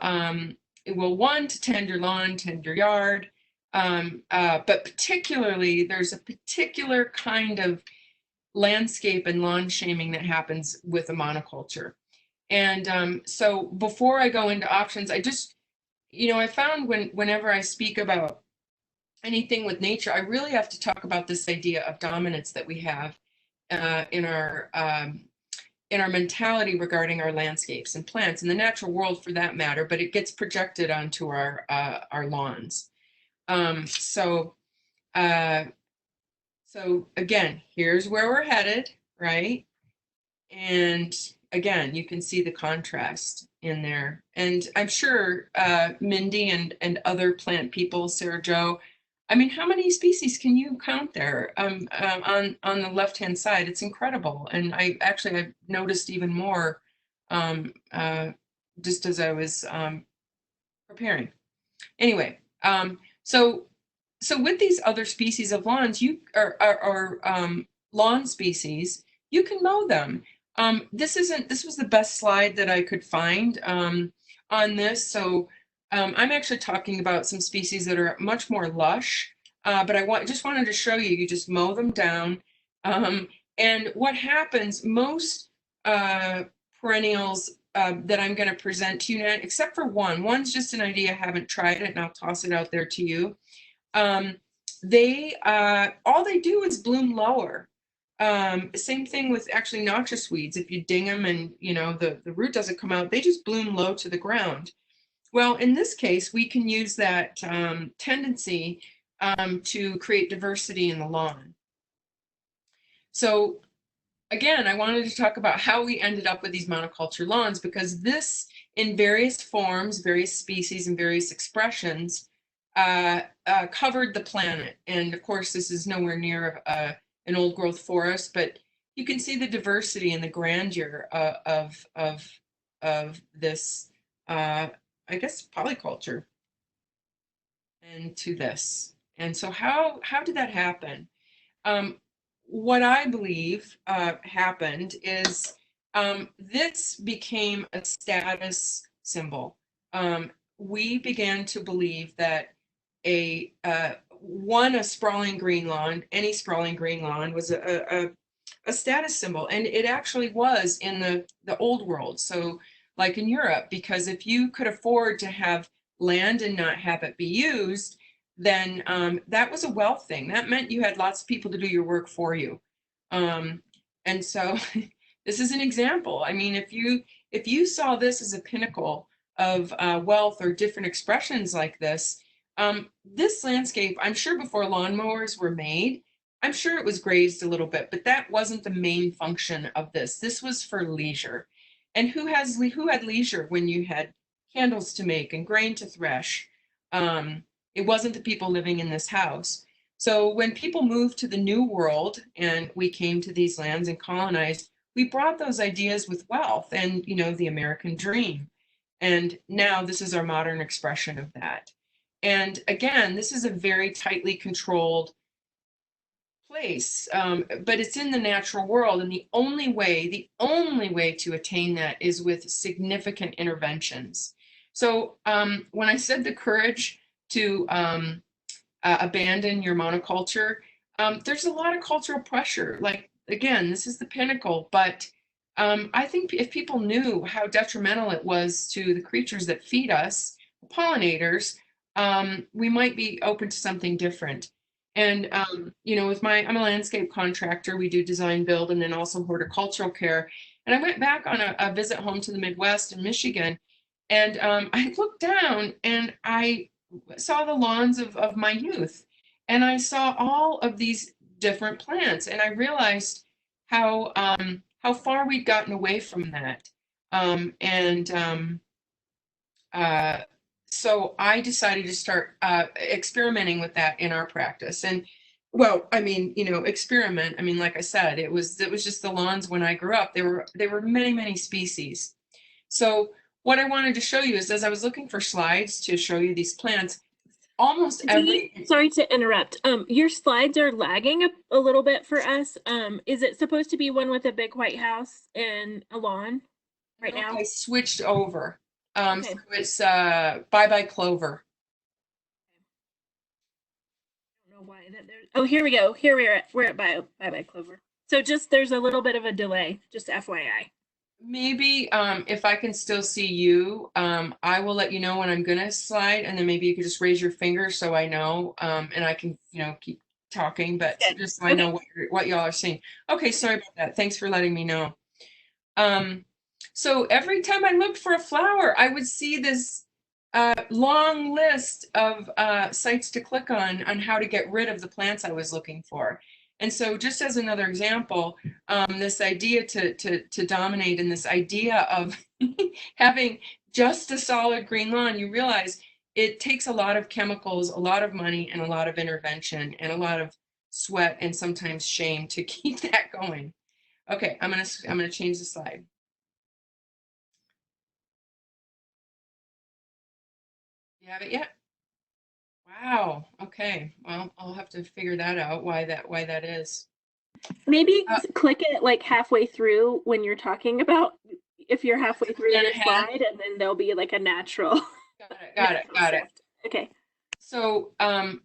one, to tend your lawn, tend your yard, but particularly there's a particular kind of landscape and lawn shaming that happens with a monoculture. And so before I go into options, I just, I found whenever I speak about anything with nature, I really have to talk about this idea of dominance that we have in our mentality regarding our landscapes and plants and the natural world for that matter, but it gets projected onto our lawns. So again, here's where we're headed, right? And again, you can see the contrast in there. And I'm sure Mindy and other plant people, Sarah Jo, I mean, how many species can you count there on the left-hand side? It's incredible. And I've noticed even more just as I was preparing. Anyway, so with these other species of lawns, lawn species, you can mow them. This was the best slide that I could find on this. So I'm actually talking about some species that are much more lush, but just wanted to show you, you just mow them down. And what happens, most perennials that I'm going to present to you now, except for one's just an idea, I haven't tried it, and I'll toss it out there to you. All they do is bloom lower. Same thing with actually noxious weeds. If you ding them and the root doesn't come out, they just bloom low to the ground. Well, in this case, we can use that tendency to create diversity in the lawn. So again, I wanted to talk about how we ended up with these monoculture lawns, because this, in various forms, various species, and various expressions, covered the planet. And of course, this is nowhere near an old growth forest, but you can see the diversity and the grandeur of this, I guess, polyculture and to this. And so how did that happen? What I believe happened is this became a status symbol. We began to believe that a sprawling green lawn, any sprawling green lawn, was a status symbol, and it actually was in the old world. So, like in Europe, because if you could afford to have land and not have it be used, then that was a wealth thing. That meant you had lots of people to do your work for you. And so this is an example. I mean, if you saw this as a pinnacle of wealth or different expressions like this, this landscape, I'm sure before lawnmowers were made, I'm sure it was grazed a little bit, but that wasn't the main function of this. This was for leisure. And who had leisure when you had candles to make and grain to thresh? It wasn't the people living in this house. So when people moved to the New World and we came to these lands and colonized, we brought those ideas with wealth and, the American dream. And now this is our modern expression of that. And again, this is a very tightly controlled place, but it's in the natural world. And the only way to attain that is with significant interventions. So when I said the courage to abandon your monoculture, there's a lot of cultural pressure. Like, again, this is the pinnacle, but I think if people knew how detrimental it was to the creatures that feed us, the pollinators, we might be open to something different. And, I'm a landscape contractor. We do design, build, and then also horticultural care. And I went back on a visit home to the Midwest in Michigan, and I looked down and I saw the lawns of my youth, and I saw all of these different plants, and I realized how far we'd gotten away from that. So I decided to start experimenting with that in our practice. And well, I mean, experiment. I mean, like I said, it was just the lawns when I grew up. There were many, many species. So what I wanted to show you is, as I was looking for slides to show you these plants, almost every... Sorry to interrupt. Your slides are lagging a little bit for us. Is it supposed to be one with a big white house and a lawn right now? I switched over. Okay. So it's Bye-Bye Clover. I don't know why that there's... Oh, here we go. Here we're at Bye-Bye Clover. So just there's a little bit of a delay, just FYI. Maybe if I can still see you, I will let you know when I'm gonna slide, and then maybe you could just raise your finger so I know, and I can, keep talking, but just so I know what y'all are seeing. Okay, sorry about that. Thanks for letting me know. So every time I looked for a flower, I would see this long list of sites to click on how to get rid of the plants I was looking for. And so just as another example, this idea to dominate, and this idea of having just a solid green lawn, you realize it takes a lot of chemicals, a lot of money, and a lot of intervention, and a lot of sweat and sometimes shame to keep that going. Okay, I'm gonna change the slide. You have it yet? Wow. Okay. Well, I'll have to figure that out. Why that is. Maybe click it like halfway through when you're talking about, if you're halfway through Then your ahead. slide, and then there'll be like a natural. Got it. Okay. So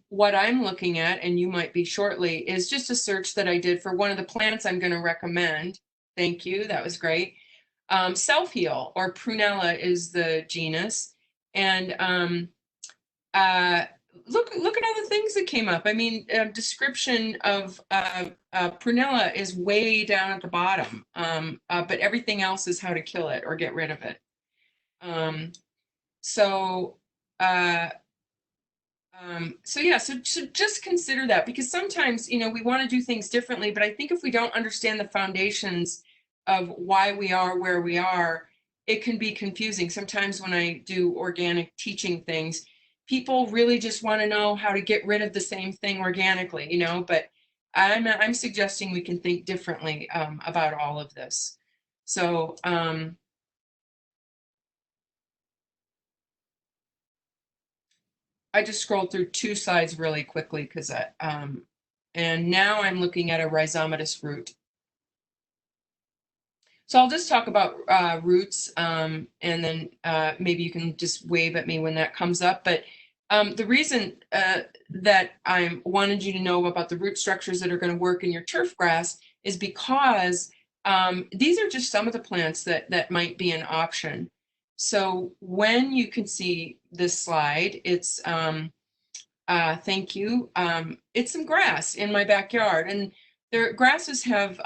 what I'm looking at, and you might be shortly, is just a search that I did for one of the plants I'm going to recommend. Thank you. That was great. Self-heal, or Prunella is the genus. And look at all the things that came up. I mean, description of Prunella is way down at the bottom, but everything else is how to kill it or get rid of it. So just consider that, because sometimes, you know, we want to do things differently, but I think if we don't understand the foundations of why we are where we are, it can be confusing. Sometimes when I do organic teaching things, people really just want to know how to get rid of the same thing organically, you know, but I'm suggesting we can think differently about all of this. So I just scrolled through 2 slides really quickly because and now I'm looking at a rhizomatous root. So I'll just talk about roots, and then maybe you can just wave at me when that comes up. But the reason that I wanted you to know about the root structures that are going to work in your turf grass is because these are just some of the plants that might be an option. So when you can see this slide, it's thank you. It's some grass in my backyard, and their grasses have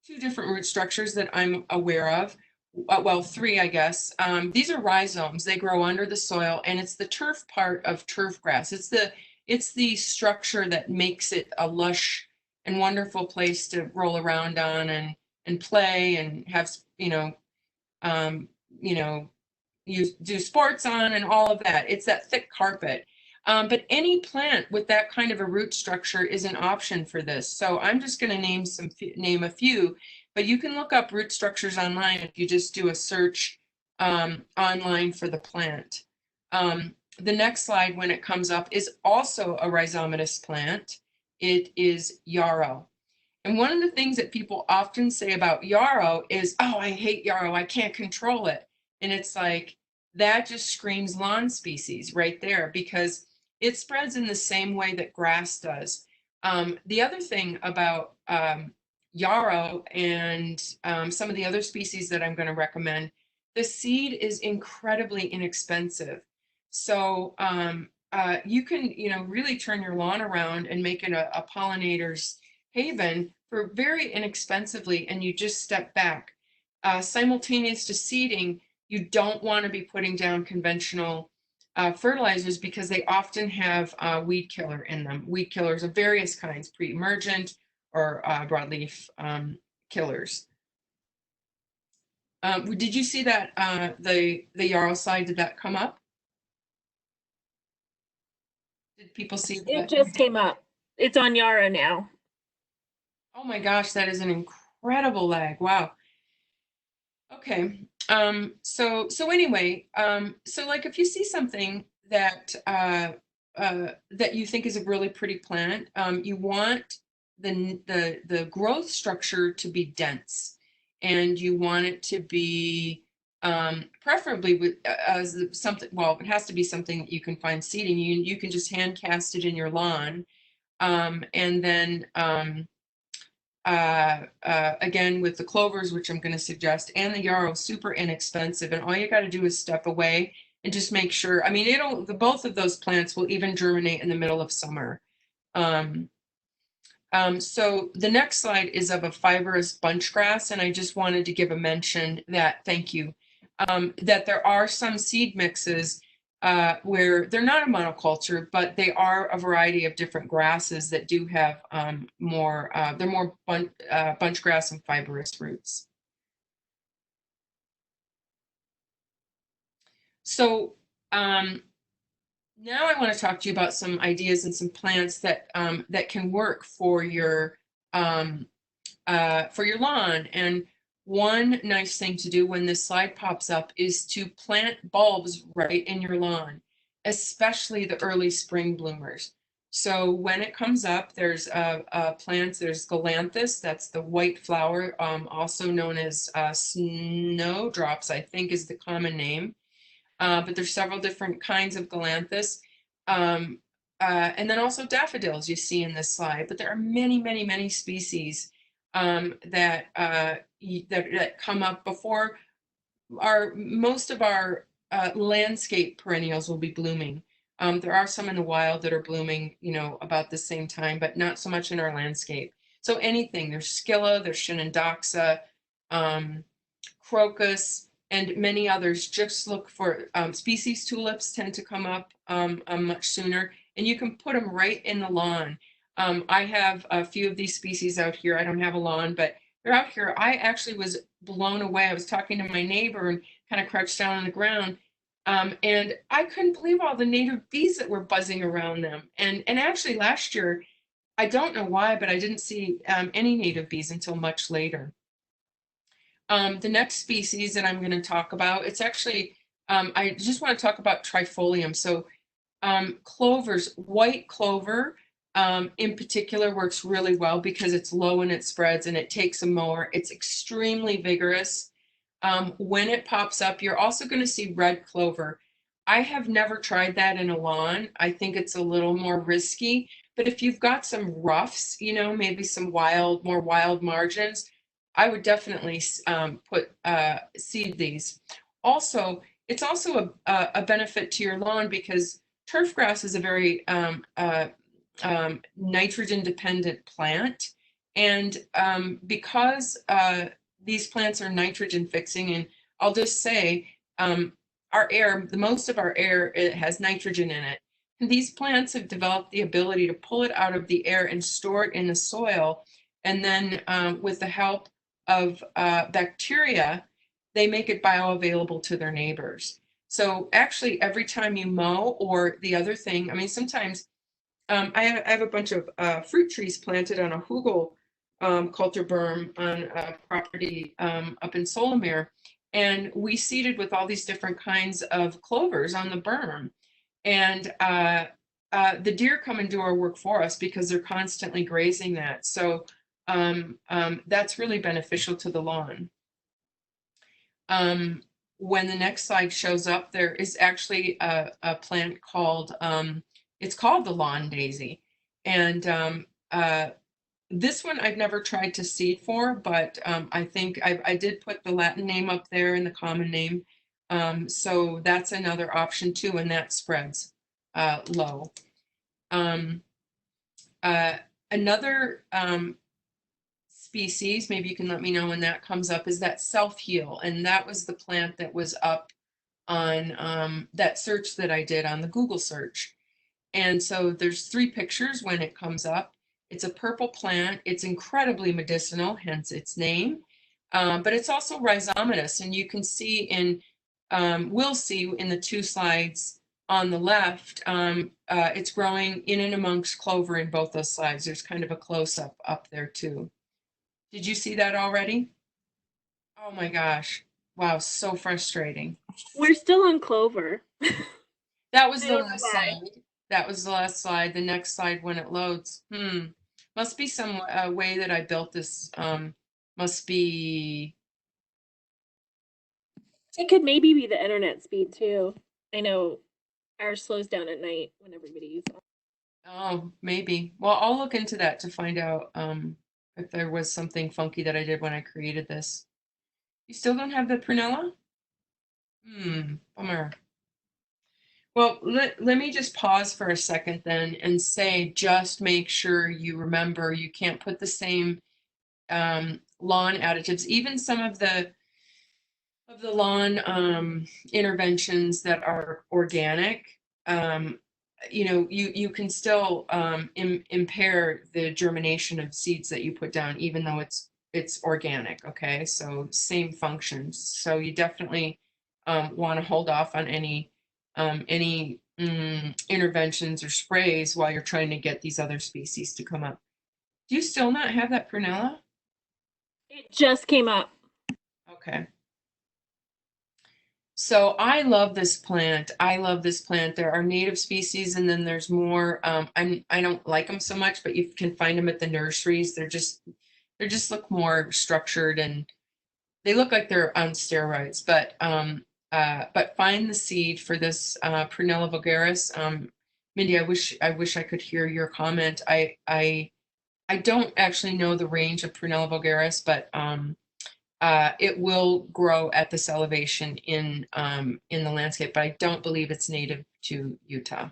2 different root structures that I'm aware of. Well, 3, I guess. These are rhizomes. They grow under the soil, and it's the turf part of turf grass. It's the structure that makes it a lush and wonderful place to roll around on and play and have, you know, you do sports on and all of that. It's that thick carpet. But any plant with that kind of a root structure is an option for this. So I'm just going to name a few, but you can look up root structures online if you just do a search online for the plant. The next slide, when it comes up, is also a rhizomatous plant. It is yarrow. And one of the things that people often say about yarrow is, oh, I hate yarrow, I can't control it. And it's like, that just screams lawn species right there, because it spreads in the same way that grass does. The other thing about yarrow and some of the other species that I'm going to recommend, the seed is incredibly inexpensive. So you can, you know, really turn your lawn around and make it a pollinator's haven for very inexpensively, and you just step back. Simultaneous to seeding, you don't want to be putting down conventional fertilizers because they often have weed killer in them. Weed killers of various kinds, pre-emergent or broadleaf killers. Did you see that the yarrow slide? Did that come up? Did people see that? It just came up. It's on yarrow now. Oh my gosh, that is an incredible lag. Wow. Okay. So anyway, so like if you see something that that you think is a really pretty plant, you want the growth structure to be dense, and you want it to be preferably with as something. Well, it has to be something that you can find seeding. You can just hand cast it in your lawn, and then. Again, with the clovers, which I'm going to suggest, and the yarrow, super inexpensive. And all you got to do is step away and just make sure. I mean, both of those plants will even germinate in the middle of summer. So the next slide is of a fibrous bunchgrass, and I just wanted to give a mention that, thank you, that there are some seed mixes where they're not a monoculture, but they are a variety of different grasses that do have they're more bunch grass and fibrous roots. So Now I want to talk to you about some ideas and some plants that that can work for your lawn. And one nice thing to do when this slide pops up is to plant bulbs right in your lawn, especially the early spring bloomers. So when it comes up, there's plants, there's Galanthus, that's the white flower, also known as snowdrops, I think is the common name. But there's several different kinds of Galanthus. And then also daffodils you see in this slide, but there are many, many, many species that come up before most of our landscape perennials will be blooming. There are some in the wild that are blooming, you know, about the same time, but not so much in our landscape. So anything, there's Scilla, there's Shenandoxa, crocus, and many others. Just look for species tulips tend to come up much sooner, and you can put them right in the lawn. I have a few of these species out here. I don't have a lawn, but they're out here. I actually was blown away. I was talking to my neighbor and kind of crouched down on the ground. And I couldn't believe all the native bees that were buzzing around them. And actually last year, I don't know why, but I didn't see any native bees until much later. The next species that I'm going to talk about, it's actually, I just want to talk about trifolium. So clovers, white clover in particular works really well because it's low and it spreads and it takes a mower. It's extremely vigorous. When it pops up, you're also going to see red clover. I have never tried that in a lawn. I think it's a little more risky, but if you've got some roughs, you know, maybe some more wild margins, I would definitely seed these. Also, it's also a benefit to your lawn because turf grass is a very nitrogen dependent plant. And because these plants are nitrogen fixing, and I'll just say our air, most of our air, it has nitrogen in it. And these plants have developed the ability to pull it out of the air and store it in the soil. And then with the help of bacteria, they make it bioavailable to their neighbors. So actually every time you mow, or the other thing, I mean, sometimes I have a bunch of fruit trees planted on a hugel culture berm on a property up in Solomere. And we seeded with all these different kinds of clovers on the berm. And the deer come and do our work for us because they're constantly grazing that. So that's really beneficial to the lawn. When the next slide shows up, there is actually a plant called, it's called the lawn daisy. And this one I've never tried to seed for, but I think I did put the Latin name up there and the common name. So that's another option too, and that spreads low. Another species, maybe you can let me know when that comes up, is that self-heal. And that was the plant that was up on that search that I did on the Google search. And so there's 3 pictures when it comes up. It's a purple plant. It's incredibly medicinal, hence its name. But it's also rhizomatous, and you can see in, we'll see in the 2 slides on the left, it's growing in and amongst clover in both those slides. There's kind of a close-up up there too. Did you see that already? Oh my gosh. Wow, so frustrating. We're still on clover. That was the last slide. That was the last slide. The next slide when it loads. Must be some way that I built this. Must be. It could maybe be the internet speed too. I know ours slows down at night when everybody's on. Oh, maybe. Well, I'll look into that to find out if there was something funky that I did when I created this. You still don't have the prunella? Bummer. Well, let me just pause for a second then and say, just make sure you remember you can't put the same lawn additives, even some of the lawn interventions that are organic. You know, you can still impair the germination of seeds that you put down, even though it's organic. Okay, so same functions. So you definitely want to hold off on any any interventions or sprays while you're trying to get these other species to come up. Do you still not have that prunella? It just came up. Okay. So I love this plant. I love this plant. There are native species, and then there's more. I don't like them so much, but you can find them at the nurseries. They just look more structured, and they look like they're on steroids. But find the seed for this Prunella vulgaris. Mindy, I wish I could hear your comment. I don't actually know the range of Prunella vulgaris, but it will grow at this elevation in the landscape, but I don't believe it's native to Utah.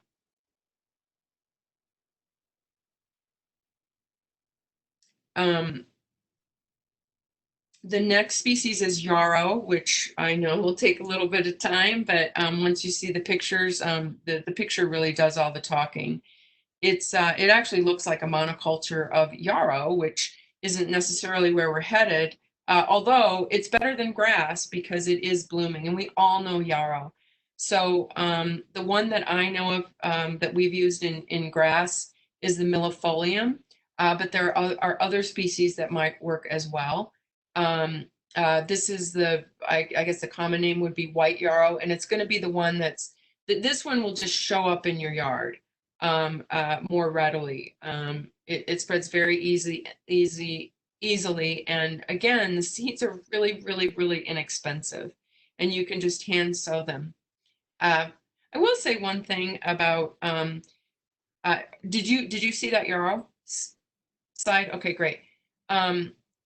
The next species is yarrow, which I know will take a little bit of time, but once you see the pictures, the picture really does all the talking. It actually looks like a monoculture of yarrow, which isn't necessarily where we're headed, although it's better than grass because it is blooming, and we all know yarrow. So the one that I know of that we've used in grass is the millefolium, but there are other species that might work as well. This is I guess the common name would be white yarrow, and it's going to be the one this one will just show up in your yard more readily. It spreads very easily, and again, the seeds are really inexpensive, and you can just hand sow them. I will say one thing about did you see that yarrow slide? Okay, great.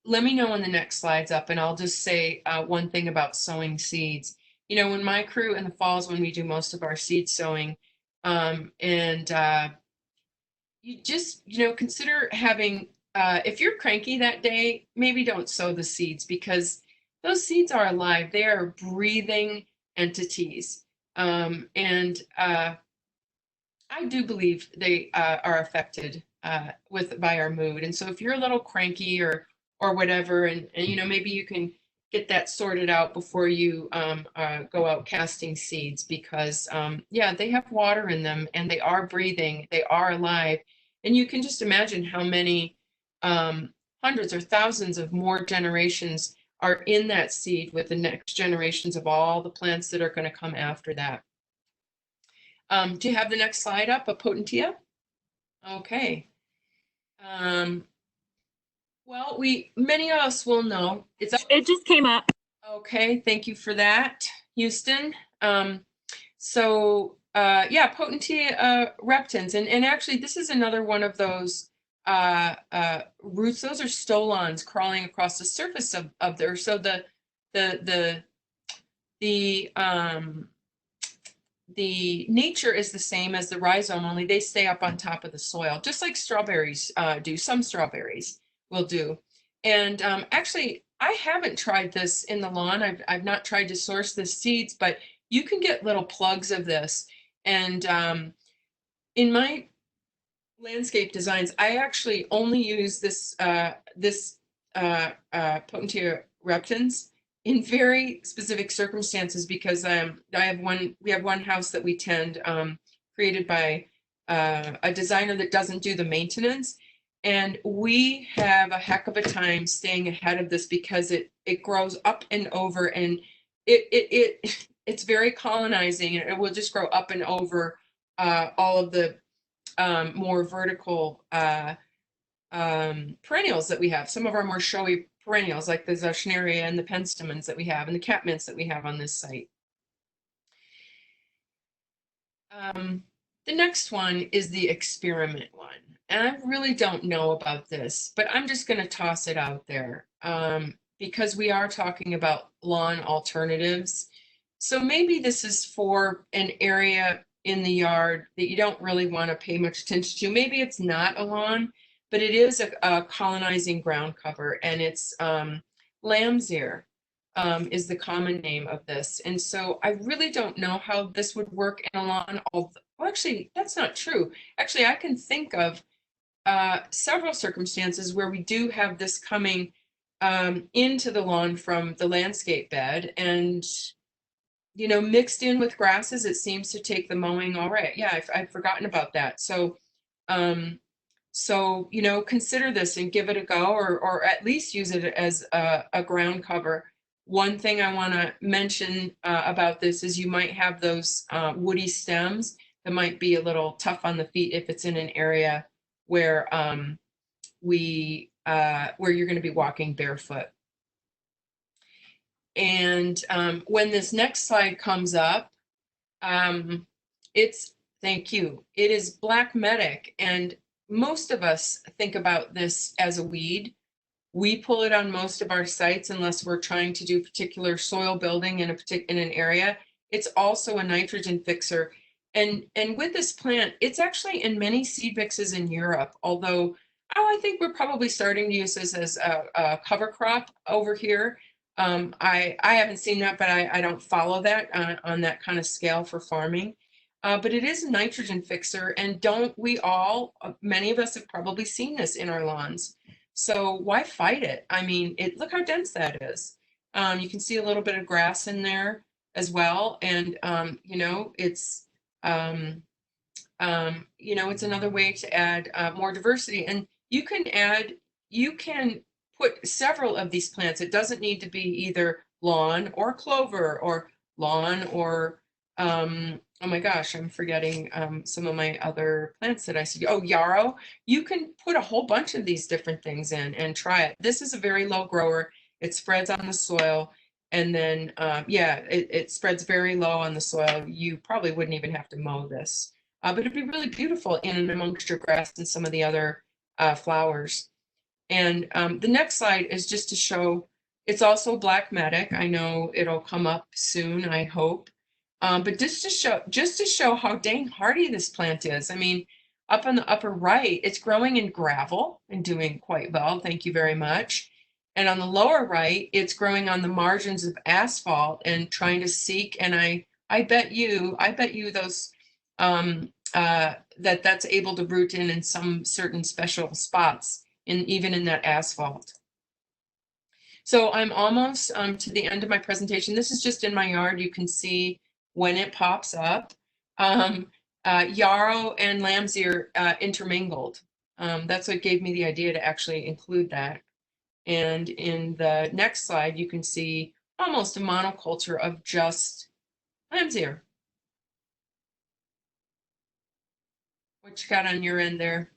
Let me know when the next slide's up, and I'll just say one thing about sowing seeds. You know, when my crew in the falls, when we do most of our seed sowing, you just, consider having, if you're cranky that day, maybe don't sow the seeds, because those seeds are alive. They are breathing entities. I do believe they are affected by our mood. And so if you're a little cranky or whatever, and maybe you can get that sorted out before you go out casting seeds, because yeah, they have water in them, and they are breathing, they are alive. And you can just imagine how many hundreds or thousands of more generations are in that seed, with the next generations of all the plants that are going to come after that. Do you have the next slide up, a potentia? Okay. Well, many of us will know. It just came up. Okay, thank you for that, Houston. Yeah, potentia reptans, and actually this is another one of those roots. Those are stolons crawling across the surface of there. So the nature is the same as the rhizome, only they stay up on top of the soil, just like strawberries do. Some strawberries will do. And actually, I haven't tried this in the lawn. I've not tried to source the seeds, but you can get little plugs of this. And in my landscape designs, I actually only use this Potentia reptans in very specific circumstances, because we have one house that we tend, created by a designer that doesn't do the maintenance. And we have a heck of a time staying ahead of this, because it grows up and over, and it's very colonizing, and it will just grow up and over all of the more vertical perennials that we have. Some of our more showy perennials, like the Zauschneria and the penstemons that we have, and the catmints that we have on this site. The next one is the experiment one. And I really don't know about this, but I'm just going to toss it out there because we are talking about lawn alternatives. So maybe this is for an area in the yard that you don't really want to pay much attention to. Maybe it's not a lawn, but it is a colonizing ground cover, and it's lamb's ear is the common name of this. And so I really don't know how this would work in a lawn. Well, actually, that's not true. Actually, I can think of several circumstances where we do have this coming into the lawn from the landscape bed, and mixed in with grasses, it seems to take the mowing all right. Yeah, I've forgotten about that. So, consider this and give it a go, or at least use it as a ground cover. One thing I want to mention about this is you might have those woody stems that might be a little tough on the feet if it's in an area where where you're going to be walking barefoot. And when this next slide comes up, thank you. It is black medic, and most of us think about this as a weed. We pull it on most of our sites unless we're trying to do particular soil building in an area. It's also a nitrogen fixer. And with this plant, it's actually in many seed mixes in Europe, although I think we're probably starting to use this as a cover crop over here. I haven't seen that, but I don't follow that on that kind of scale for farming. But it is a nitrogen fixer, and many of us have probably seen this in our lawns. So why fight it? I mean, look how dense that is. You can see a little bit of grass in there as well. And, it's another way to add more diversity. And you can put several of these plants. It doesn't need to be either lawn or clover or lawn or, oh my gosh, I'm forgetting some of my other plants that I see. Oh, yarrow. You can put a whole bunch of these different things in and try it. This is a very low grower. It spreads on the soil. And then, it spreads very low on the soil. You probably wouldn't even have to mow this. But it'd be really beautiful in and amongst your grass and some of the other flowers. And the next slide is just to show, it's also black medic. I know it'll come up soon, I hope. But just to show how dang hardy this plant is. I mean, up on the upper right, it's growing in gravel and doing quite well. Thank you very much. And on the lower right, it's growing on the margins of asphalt and trying to seek. And I bet you those that's able to root in some certain special spots even in that asphalt. So I'm almost to the end of my presentation. This is just in my yard. You can see when it pops up. Yarrow and lamb's ear intermingled. That's what gave me the idea to actually include that. And in the next slide, you can see almost a monoculture of just lamb's ear. What you got on your end there?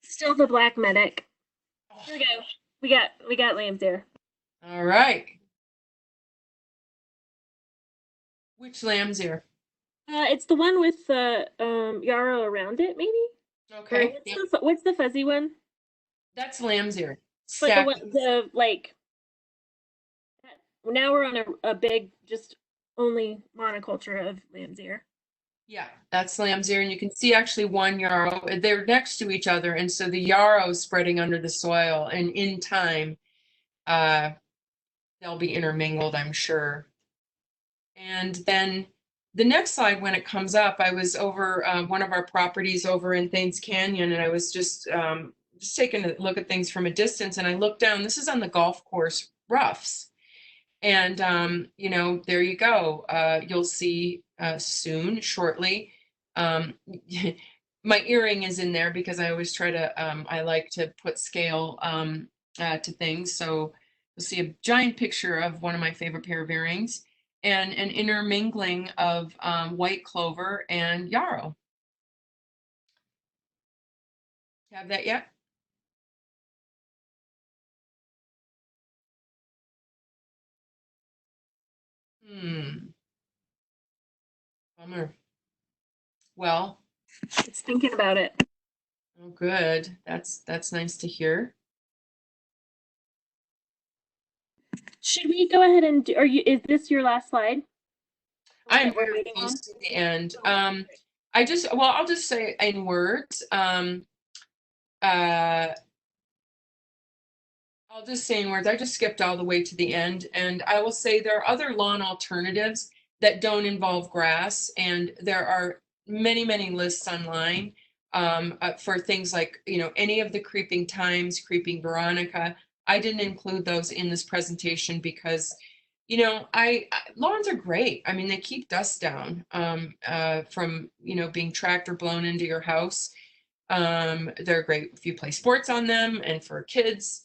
Still the black medic. Here we go. We got lamb's ear. All right. Which lamb's ear? It's the one with the yarrow around it, maybe. Okay. What's the fuzzy one? That's lamb's ear. But now we're on a big, just only monoculture of lamb's ear. Yeah, that's lamb's ear, and you can see actually one yarrow. They're next to each other, and so the yarrow is spreading under the soil, and in time, they'll be intermingled, I'm sure. And then the next slide, when it comes up, I was over one of our properties over in Thames Canyon, and I was just taking a look at things from a distance, and I looked down. This is on the golf course roughs. And, there you go. You'll see shortly. My earring is in there because I always try to, I like to put scale to things. So you'll see a giant picture of one of my favorite pair of earrings and an intermingling of white clover and yarrow. Have that yet? Bummer. Well, it's thinking about it. Oh, good. That's nice to hear. Should we go ahead and do, is this your last slide? I'm very close to the end. I'll just say in words. I'll just say in words, I just skipped all the way to the end, and I will say there are other lawn alternatives that don't involve grass, and there are many, many lists online for things like, any of the creeping thymes, creeping veronica. I didn't include those in this presentation because you know, lawns are great. I mean, they keep dust down from, you know, being tracked or blown into your house. They're great if you play sports on them and for kids.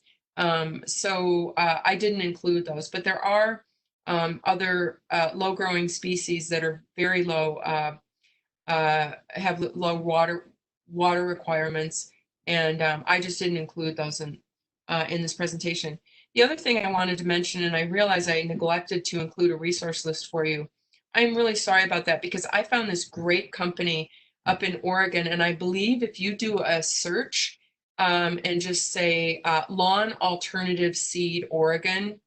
So I didn't include those, but there are other low growing species that are very low, have low water requirements, and I just didn't include those in this presentation. The other thing I wanted to mention, and I realize I neglected to include a resource list for you. I'm really sorry about that because I found this great company up in Oregon, and I believe if you do a search and just say lawn alternative seed Oregon,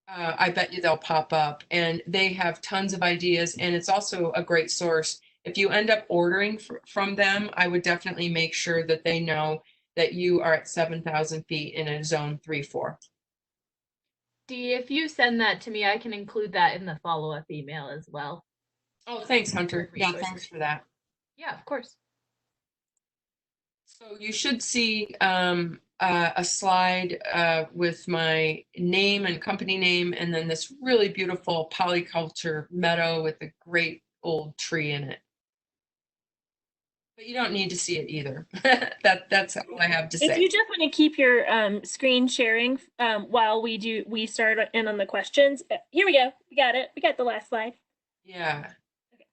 I bet you they'll pop up, and they have tons of ideas, and it's also a great source. If you end up ordering from them, I would definitely make sure that they know that you are at 7,000 feet in a zone 3-4. Dee, if you send that to me, I can include that in the follow-up email as well. Oh, thanks, Hunter. Yeah, thanks for that. Yeah, of course. So you should see a slide with my name and company name, and then this really beautiful polyculture meadow with a great old tree in it. But you don't need to see it either. That's all I have to say. If you just want to keep your screen sharing while we start in on the questions. Here we go. We got it. We got the last slide. Yeah. Okay.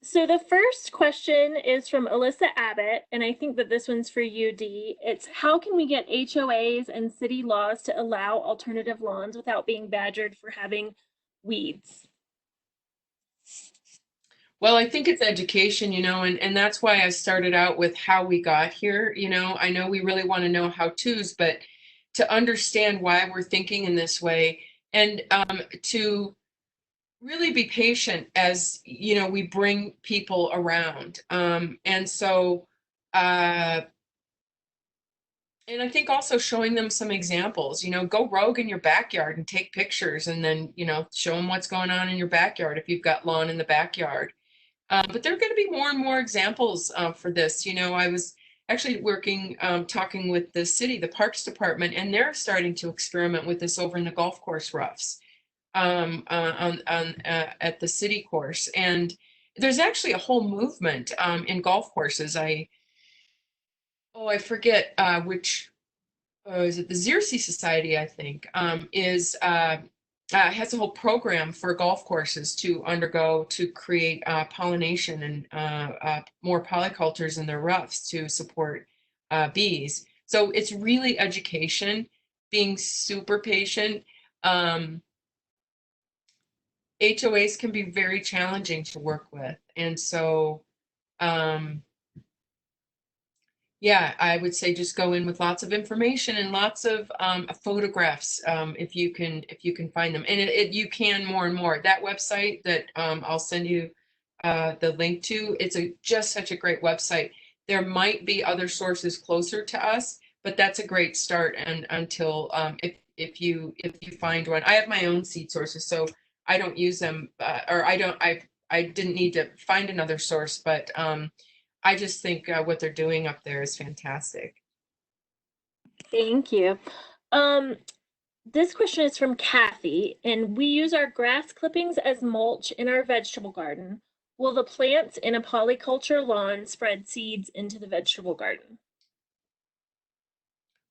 So the first question is from Alyssa Abbott, and I think that this one's for you, Dee. It's how can we get HOAs and city laws to allow alternative lawns without being badgered for having weeds? Well, I think it's education, you know, and that's why I started out with how we got here. You know, I know we really want to know how-tos, but to understand why we're thinking in this way, and to really be patient as, you know, we bring people around. And so, and I think also showing them some examples, you know, go rogue in your backyard and take pictures, and then, you know, show them what's going on in your backyard if you've got lawn in the backyard. But there are going to be more and more examples for this. You know, I was actually talking with the city, the Parks Department, and they're starting to experiment with this over in the golf course roughs at the city course. And there's actually a whole movement in golf courses. I forget which, is it the Xerces Society, I think, has a whole program for golf courses to undergo to create pollination and more polycultures in their roughs to support bees. So it's really education, being super patient. HOAs can be very challenging to work with. And so, yeah, I would say just go in with lots of information and lots of photographs if you can find them. And you can more and more. That website that I'll send you the link to, it's just such a great website. There might be other sources closer to us, but that's a great start. And until if you find one, I have my own seed sources, so I don't use them, or I didn't need to find another source, but I just think what they're doing up there is fantastic. Thank you. This question is from Kathy, and we use our grass clippings as mulch in our vegetable garden. Will the plants in a polyculture lawn spread seeds into the vegetable garden?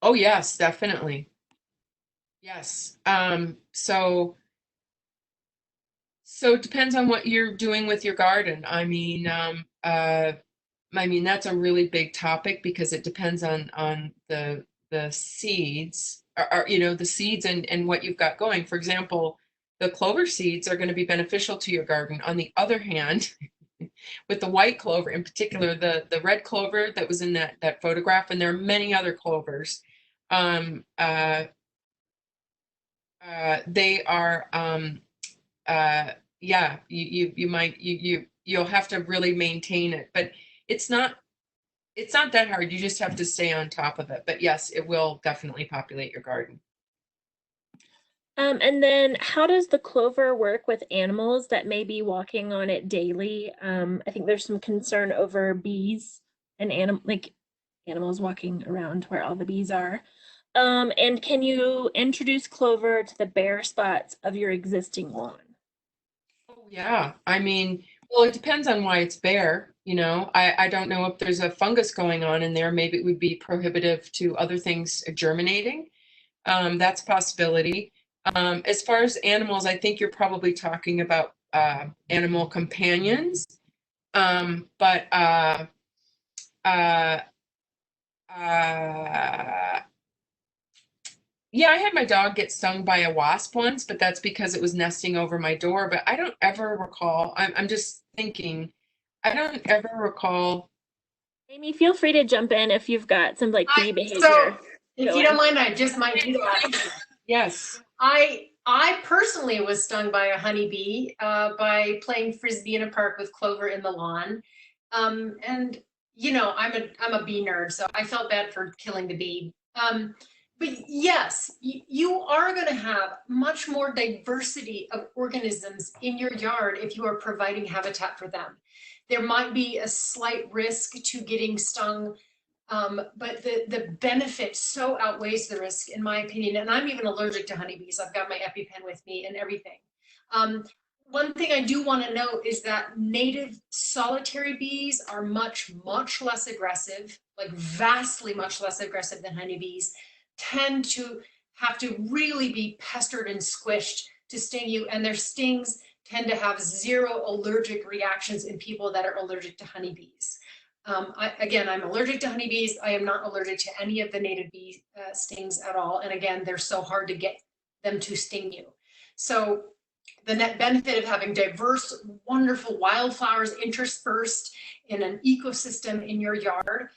Oh, yes, definitely. Yes. So it depends on what you're doing with your garden. I mean, that's a really big topic because it depends on the seeds, or you know, the seeds and what you've got going. For example, the clover seeds are going to be beneficial to your garden. On the other hand, with the white clover in particular, the red clover that was in that photograph, and there are many other clovers, they are yeah, you'll have to really maintain it, but it's not that hard. You just have to stay on top of it. But yes, it will definitely populate your garden. And then how does the clover work with animals that may be walking on it daily? I think there's some concern over bees and animals walking around where all the bees are. And can you introduce clover to the bare spots of your existing lawn? Oh, yeah. I mean, well, it depends on why it's bare. You know, I don't know if there's a fungus going on in there. Maybe it would be prohibitive to other things germinating. That's a possibility. As far as animals, I think you're probably talking about animal companions. But yeah, I had my dog get stung by a wasp once, but that's because it was nesting over my door. But I don't ever recall, I'm just thinking, I don't ever recall. Amy, feel free to jump in if you've got some like bee behavior. So if going. you don't mind, I just might do that. Yes. I personally was stung by a honeybee by playing frisbee in a park with clover in the lawn. And you know, I'm a bee nerd, so I felt bad for killing the bee. But yes, you are going to have much more diversity of organisms in your yard if you are providing habitat for them. There might be a slight risk to getting stung, but the benefit so outweighs the risk, in my opinion. And I'm even allergic to honeybees. I've got my EpiPen with me and everything. One thing I do want to note is that native solitary bees are much, much less aggressive, like vastly much less aggressive than honeybees, tend to have to really be pestered and squished to sting you. And their stings tend to have zero allergic reactions in people that are allergic to honeybees. Again, I'm allergic to honeybees. I am not allergic to any of the native bee stings at all. And again, they're so hard to get them to sting you. So the net benefit of having diverse, wonderful wildflowers interspersed in an ecosystem in your yard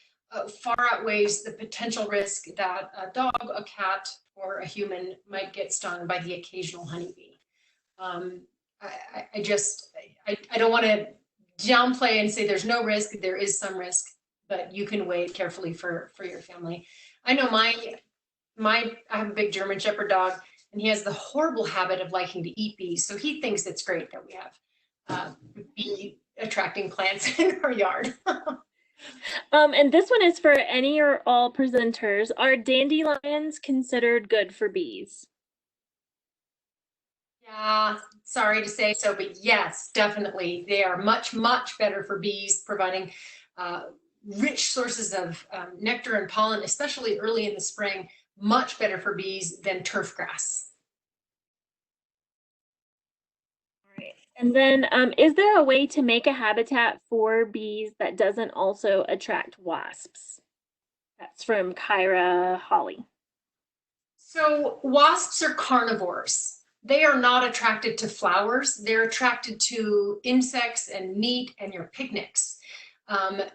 far outweighs the potential risk that a dog, a cat, or a human might get stung by the occasional honeybee. I don't want to downplay and say there's no risk. There is some risk, but you can weigh it carefully for your family. I know I have a big German Shepherd dog, and he has the horrible habit of liking to eat bees. So he thinks it's great that we have bee attracting plants in our yard. And this one is for any or all presenters. Are dandelions considered good for bees? Yeah, sorry to say so, but yes, definitely. They are much, much better for bees, providing rich sources of nectar and pollen, especially early in the spring, much better for bees than turf grass. All right. And then is there a way to make a habitat for bees that doesn't also attract wasps? That's from Kyra Holly. So wasps are carnivores. They are not attracted to flowers. They're attracted to insects and meat and your picnics. By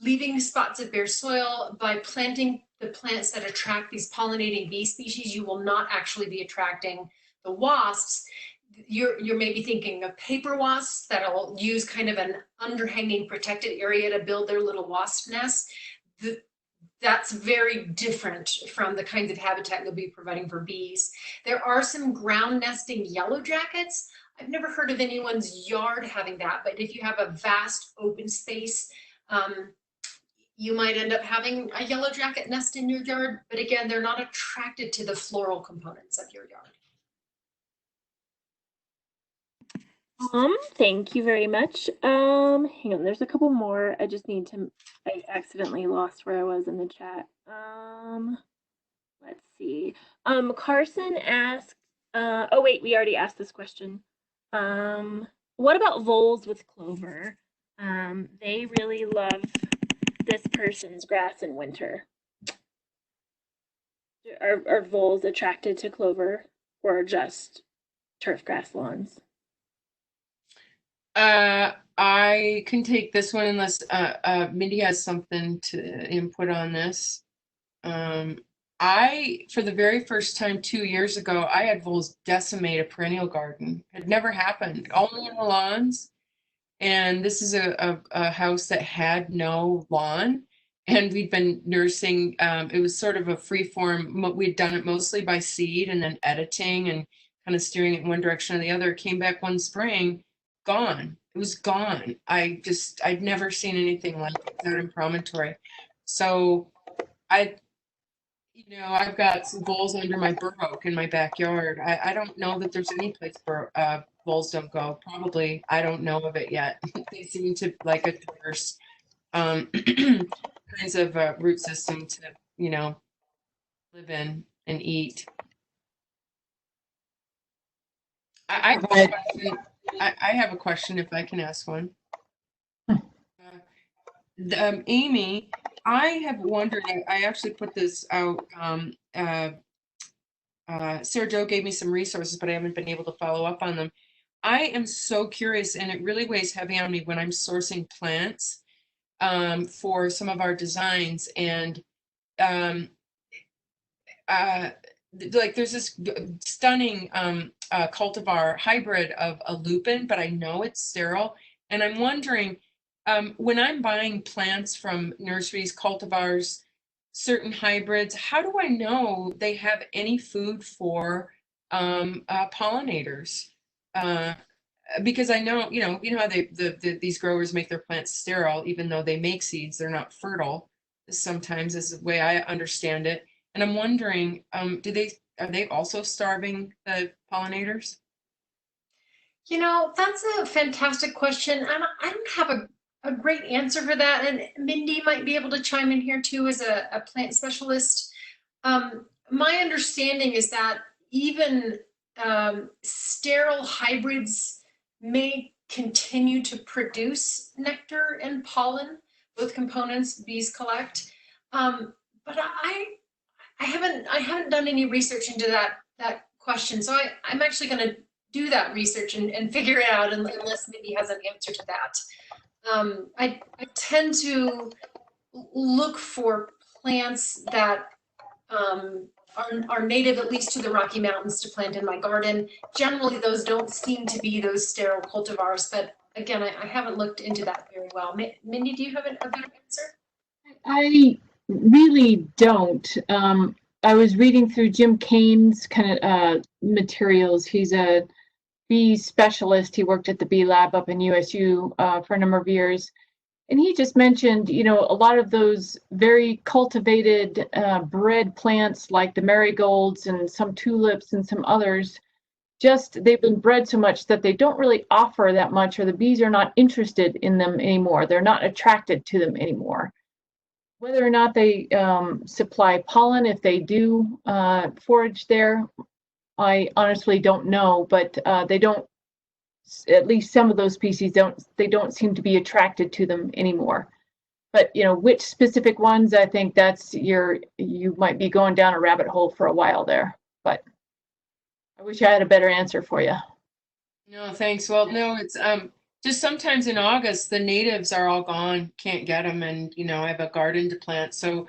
leaving spots of bare soil, by planting the plants that attract these pollinating bee species, you will not actually be attracting the wasps. You're maybe thinking of paper wasps that'll use kind of an underhanging protected area to build their little wasp nests. That's very different from the kinds of habitat you'll be providing for bees. There are some ground nesting yellow jackets. I've never heard of anyone's yard having that, but if you have a vast open space, you might end up having a yellow jacket nest in your yard. But again, they're not attracted to the floral components of your yard. Thank you very much. Hang on, there's a couple more. I accidentally lost where I was in the chat. Let's see. Carson asked, oh wait, we already asked this question. What about voles with clover? They really love this person's grass in winter. Are voles attracted to clover or just turf grass lawns? I can take this one unless Mindy has something to input on this. For the very first time 2 years ago, I had voles decimate a perennial garden. It never happened, only in the lawns. And this is a house that had no lawn. And we'd been nursing, it was sort of a free form. We'd done it mostly by seed and then editing and kind of steering it in one direction or the other. It came back one spring, gone. It was gone. I'd never seen anything like it, that in Promontory. So you know, I've got some voles under my bur oak in my backyard. I don't know that there's any place where voles don't go. Probably, I don't know of it yet. They seem to like a diverse kinds of root system to, you know, live in and eat. I have a question. I have a question if I can ask one. Amy, I have wondered, I actually put this out. Sarah Jo gave me some resources, but I haven't been able to follow up on them. I am so curious, and it really weighs heavy on me when I'm sourcing plants for some of our designs. And like there's this stunning cultivar hybrid of a lupin, but I know it's sterile. And I'm wondering, when I'm buying plants from nurseries, cultivars, certain hybrids, how do I know they have any food for pollinators? Because I know, you know how these growers make their plants sterile, even though they make seeds, they're not fertile. Sometimes is the way I understand it. And I'm wondering, are they also starving the pollinators? You know, that's a fantastic question. And I don't have a great answer for that. And Mindy might be able to chime in here too as a plant specialist. My understanding is that even sterile hybrids may continue to produce nectar and pollen, both components bees collect. But I haven't done any research into that question. So I'm actually going to do that research and figure it out unless Mindy has an answer to that. I tend to look for plants that are native at least to the Rocky Mountains to plant in my garden. Generally, those don't seem to be those sterile cultivars, but again, I haven't looked into that very well. Mindy, do you have a better answer? I really don't. I was reading through Jim Kane's kind of materials. He's a bee specialist. He worked at the bee lab up in USU for a number of years. And he just mentioned, you know, a lot of those very cultivated bred plants like the marigolds and some tulips and some others, just they've been bred so much that they don't really offer that much, or the bees are not interested in them anymore. They're not attracted to them anymore. Whether or not they supply pollen, if they do forage there, I honestly don't know, but they don't, at least some of those species don't seem to be attracted to them anymore. But you know, which specific ones, I think that's you might be going down a rabbit hole for a while there, but I wish I had a better answer for you. No, thanks. Well, no, it's just sometimes in August the natives are all gone, can't get them, and you know I have a garden to plant, so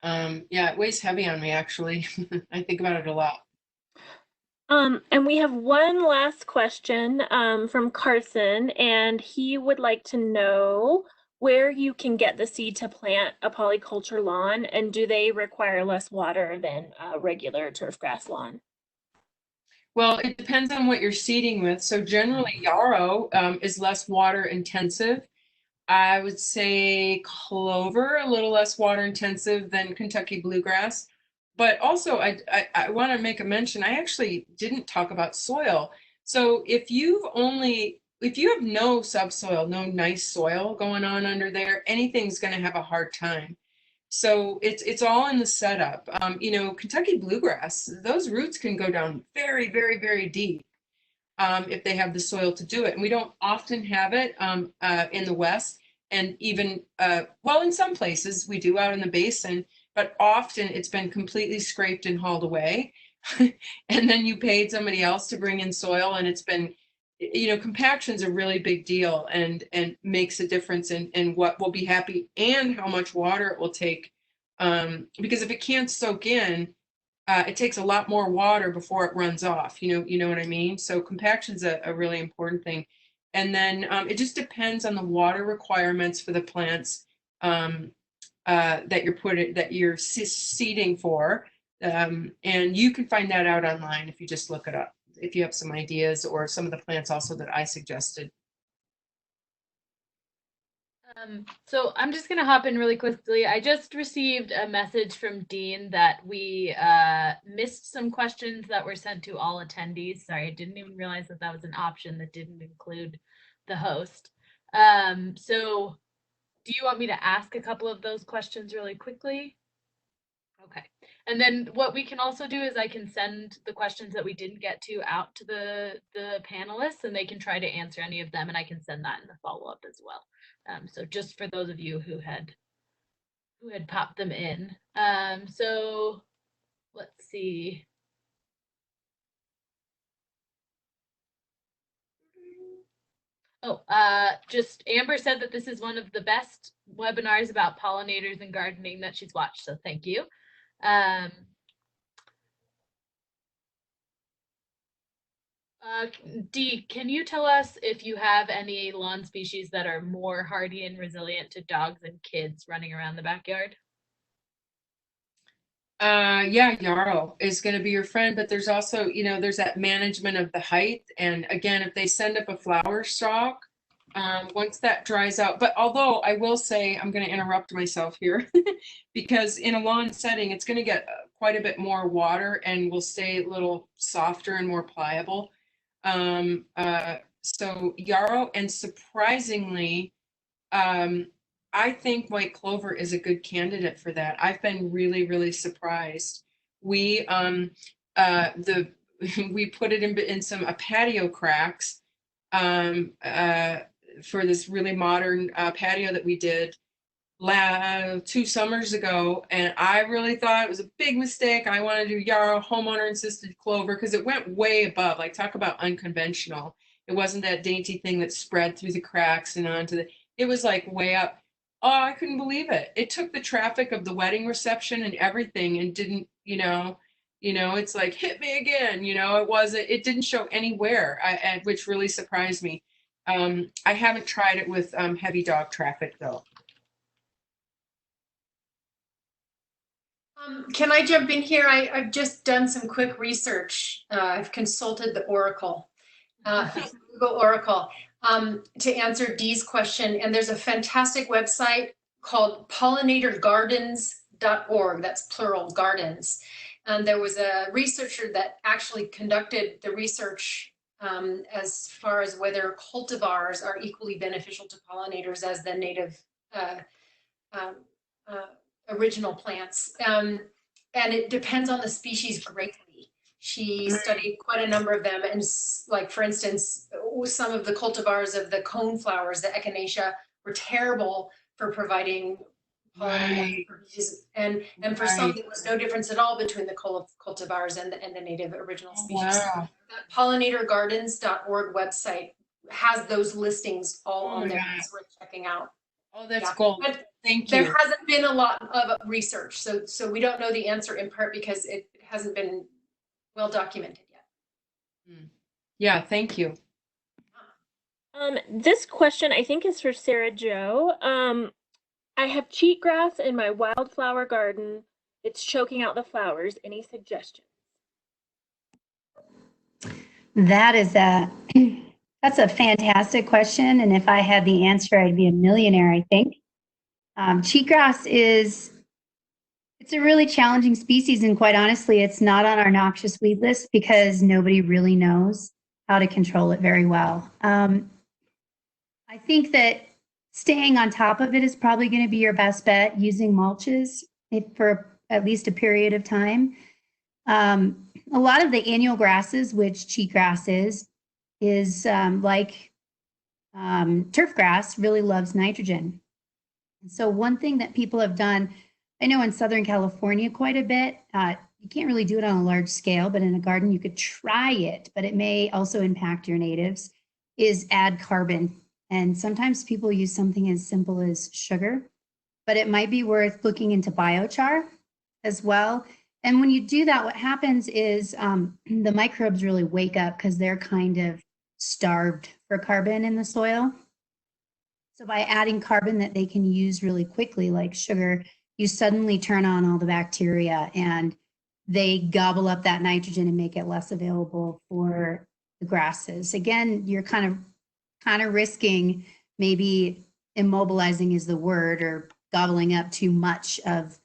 yeah, it weighs heavy on me actually. I think about it a lot. And we have one last question from Carson, and he would like to know where you can get the seed to plant a polyculture lawn, and do they require less water than a regular turfgrass lawn? Well, it depends on what you're seeding with. So generally yarrow is less water intensive. I would say clover, a little less water intensive than Kentucky bluegrass. But also, I want to make a mention. I actually didn't talk about soil. So if you have no subsoil, no nice soil going on under there, anything's going to have a hard time. So it's all in the setup. You know, Kentucky bluegrass, those roots can go down very, very, very deep if they have the soil to do it. And we don't often have it in the West. And even, well, in some places we do out in the basin, but often it's been completely scraped and hauled away. And then you paid somebody else to bring in soil, and it's been, you know, compaction's a really big deal and makes a difference in what will be happy and how much water it will take. Because if it can't soak in, it takes a lot more water before it runs off. You know what I mean? So compaction's a really important thing. And then it just depends on the water requirements for the plants that you're seeding for. And you can find that out online if you just look it up, if you have some ideas, or some of the plants also that I suggested. So I'm just going to hop in really quickly. I just received a message from Dean that we missed some questions that were sent to all attendees. Sorry, I didn't even realize that that was an option that didn't include the host. So do you want me to ask a couple of those questions really quickly? Okay. And then what we can also do is I can send the questions that we didn't get to out to the panelists, and they can try to answer any of them, and I can send that in the follow-up as well. So just for those of you who had popped them in. So let's see. Oh, just Amber said that this is one of the best webinars about pollinators and gardening that she's watched, so thank you. Dee, can you tell us if you have any lawn species that are more hardy and resilient to dogs and kids running around the backyard? Yeah, yarrow is going to be your friend, but there's also, there's that management of the height. And again, if they send up a flower stalk, once that dries out, but although I will say, I'm going to interrupt myself here because in a lawn setting, it's going to get quite a bit more water and will stay a little softer and more pliable. So yarrow, and surprisingly, I think white clover is a good candidate for that. I've been really, really surprised. We we put it in some patio cracks for this really modern patio that we did 2 summers ago, and I really thought it was a big mistake. I wanted to do yarrow, homeowner insisted clover, because it went way above. Like, talk about unconventional. It wasn't that dainty thing that spread through the cracks and onto the. It was like way up. Oh, I couldn't believe it. It took the traffic of the wedding reception and everything, and didn't, it's like, hit me again. It didn't show anywhere, which really surprised me. I haven't tried it with heavy dog traffic though. Can I jump in here? I've just done some quick research. I've consulted the Oracle, Google Oracle, to answer Dee's question. And there's a fantastic website called pollinatorgardens.org. That's plural, gardens. And there was a researcher that actually conducted the research as far as whether cultivars are equally beneficial to pollinators as the native original plants. And it depends on the species greatly. She studied quite a number of them. And like, for instance, some of the cultivars of the cone flowers, the echinacea, were terrible for providing pollination for bees. And for some, there was no difference at all between the cultivars and the native original species. Wow. That pollinatorgardens.org website has those listings all on there. It's worth checking out. Oh, that's cool. But thank you. There hasn't been a lot of research, so we don't know the answer, in part because it hasn't been well documented yet. Yeah, thank you. This question I think is for Sarah Jo. I have cheatgrass in my wildflower garden. It's choking out the flowers. Any suggestions? That's a fantastic question, and if I had the answer, I'd be a millionaire, I think. Cheatgrass it's a really challenging species, and quite honestly, it's not on our noxious weed list because nobody really knows how to control it very well. I think that staying on top of it is probably going to be your best bet, using mulches for at least a period of time. A lot of the annual grasses, which cheatgrass is like turf grass, really loves nitrogen. So one thing that people have done, I know in Southern California quite a bit, you can't really do it on a large scale, but in a garden you could try it, but it may also impact your natives, is add carbon. And sometimes people use something as simple as sugar, but it might be worth looking into biochar as well. And when you do that, what happens is the microbes really wake up because they're kind of starved for carbon in the soil. So by adding carbon that they can use really quickly, like sugar, you suddenly turn on all the bacteria and they gobble up that nitrogen and make it less available for the grasses. Again, you're kind of risking maybe immobilizing is the word, or gobbling up too much of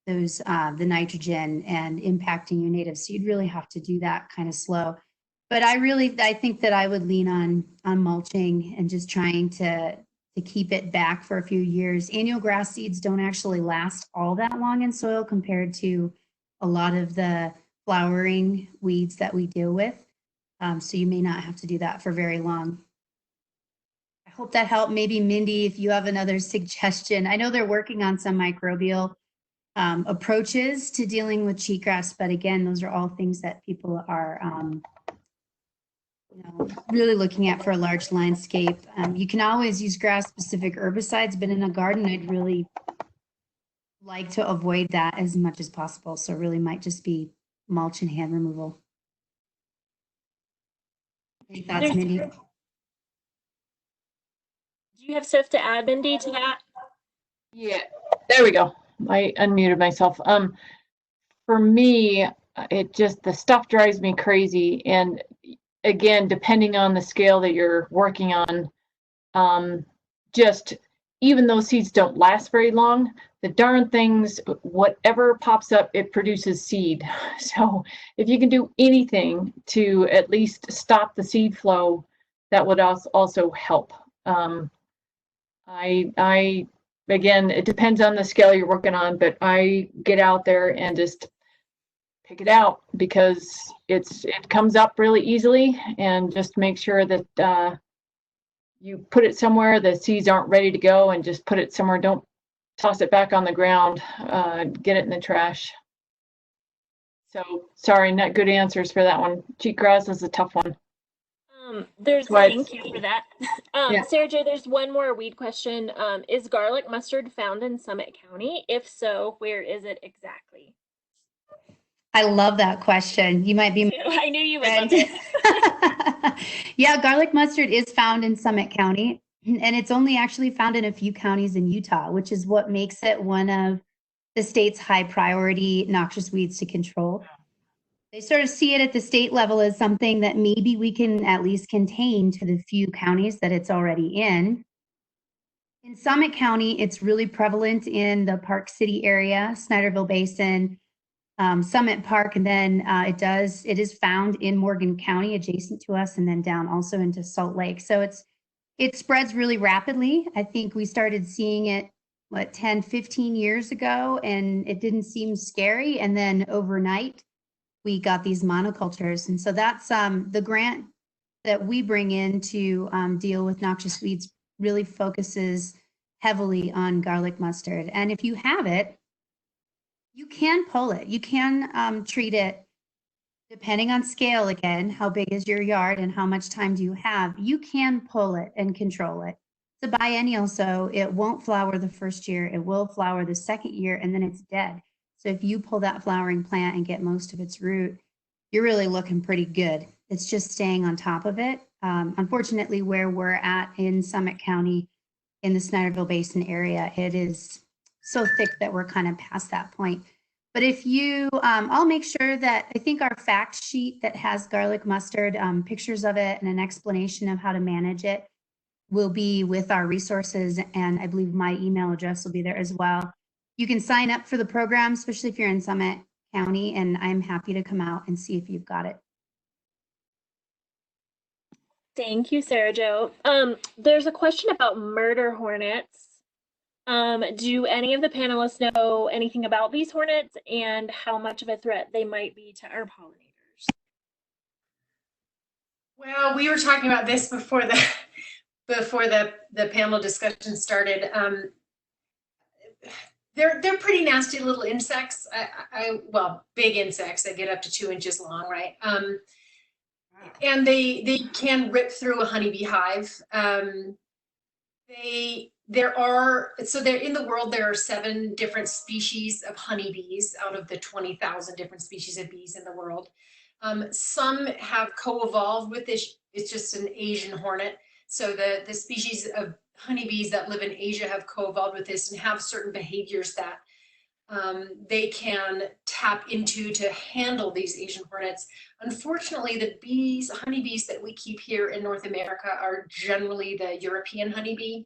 those the nitrogen and impacting your native. So you'd really have to do that kind of slow. But I think that I would lean on mulching and just trying to keep it back for a few years. Annual grass seeds don't actually last all that long in soil compared to a lot of the flowering weeds that we deal with. So you may not have to do that for very long. I hope that helped. Maybe Mindy, if you have another suggestion. I know they're working on some microbial approaches to dealing with cheatgrass, but again, those are all things that people are really looking at for a large landscape. You can always use grass-specific herbicides, but in a garden, I'd really like to avoid that as much as possible. So it really might just be mulch and hand removal. Any thoughts, Mindy? Do you have stuff to add, Mindy, to that? Yeah, there we go. I unmuted myself. For me, the stuff drives me crazy. And again, depending on the scale that you're working on, just even though seeds don't last very long, the darn things, whatever pops up, it produces seed. So if you can do anything to at least stop the seed flow, that would also help. Again, it depends on the scale you're working on, but I get out there and just pick it out because it comes up really easily, and just make sure that you put it somewhere the seeds aren't ready to go, and just put it somewhere. Don't toss it back on the ground, get it in the trash. So sorry, not good answers for that one. Cheatgrass is a tough one. Thank you for that. Yeah. Sarah J, there's one more weed question. Is garlic mustard found in Summit County? If so, where is it exactly? I love that question. You might be. I knew you would love it. Yeah, garlic mustard is found in Summit County, and it's only actually found in a few counties in Utah, which is what makes it one of the state's high priority noxious weeds to control. They sort of see it at the state level as something that maybe we can at least contain to the few counties that it's already in. In Summit County, it's really prevalent in the Park City area, Snyderville Basin, Summit Park, and then it is found in Morgan County adjacent to us, and then down also into Salt Lake. So it spreads really rapidly. I think we started seeing it 10, 15 years ago, and it didn't seem scary. And then overnight, we got these monocultures. And so that's the grant that we bring in to deal with noxious weeds really focuses heavily on garlic mustard. And if you have it, you can pull it. You can treat it depending on scale again, how big is your yard and how much time do you have. You can pull it and control it. It's a biennial, so it won't flower the first year. It will flower the second year, and then it's dead. So if you pull that flowering plant and get most of its root, you're really looking pretty good. It's just staying on top of it. Unfortunately, where we're at in Summit County, in the Snyderville Basin area, it is so thick that we're kind of past that point. But if you, I'll make sure that, I think our fact sheet that has garlic mustard, pictures of it and an explanation of how to manage it will be with our resources. And I believe my email address will be there as well. You can sign up for the program, especially if you're in Summit County, and I'm happy to come out and see if you've got it. Thank you, Sarah Jo. There's a question about murder hornets. Do any of the panelists know anything about these hornets and how much of a threat they might be to our pollinators? Well, we were talking about this before the panel discussion started. They're pretty nasty little insects. Well, big insects that get up to 2 inches long, right? And they can rip through a honeybee hive. They're in the world, there are 7 different species of honeybees out of the 20,000 different species of bees in the world. Some have co-evolved with this. It's just an Asian hornet. So the species of honeybees that live in Asia have co-evolved with this and have certain behaviors that they can tap into to handle these Asian hornets. Unfortunately, the honeybees that we keep here in North America are generally the European honeybee.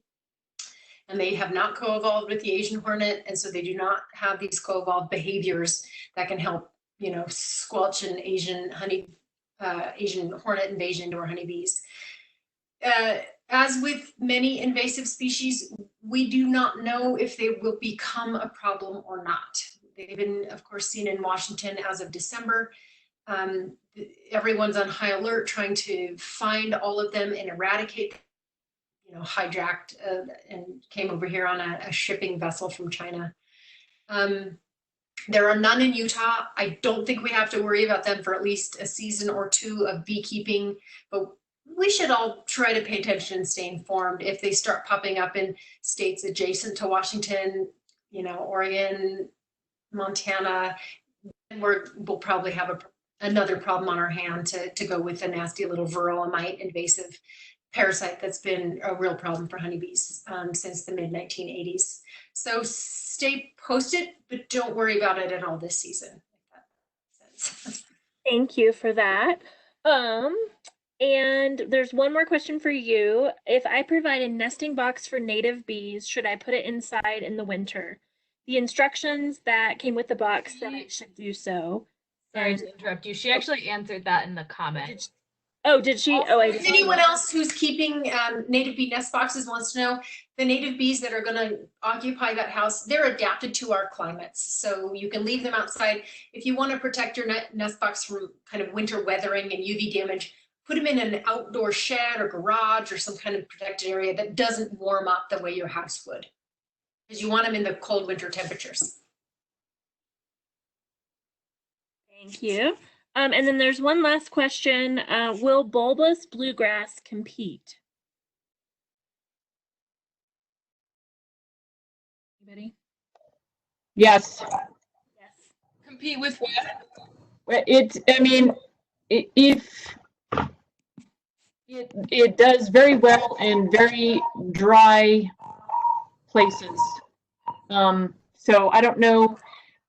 and they have not co-evolved with the Asian hornet, and so they do not have these co-evolved behaviors that can help, you know, squelch an Asian hornet invasion to our honeybees. As with many invasive species, we do not know if they will become a problem or not. They've been, of course, seen in Washington as of December. Everyone's on high alert trying to find all of them and eradicate them. You know, hijacked and came over here on a shipping vessel from China. There are none in Utah. I don't think we have to worry about them for at least a season or two of beekeeping, but we should all try to pay attention and stay informed. If they start popping up in states adjacent to Washington, you know, Oregon, Montana, we'll probably have another problem on our hand to go with the nasty little varroamite invasive parasite that's been a real problem for honeybees since the mid 1980s. So stay posted, but don't worry about it at all this season. Thank you for that. And there's one more question for you. If I provide a nesting box for native bees, should I put it inside in the winter? The instructions that came with the box said I should do so. Sorry to interrupt you. She actually answered that in the comment. Oh, did she? Oh, I didn't. Anyone else who's keeping native bee nest boxes wants to know, the native bees that are going to occupy that house, they're adapted to our climates. So you can leave them outside. If you want to protect your nest box from kind of winter weathering and UV damage, put them in an outdoor shed or garage or some kind of protected area that doesn't warm up the way your house would, because you want them in the cold winter temperatures. Thank you. And then there's one last question. Will bulbous bluegrass compete? Anybody? Yes. Yes. Compete with what? It does very well in very dry places. So I don't know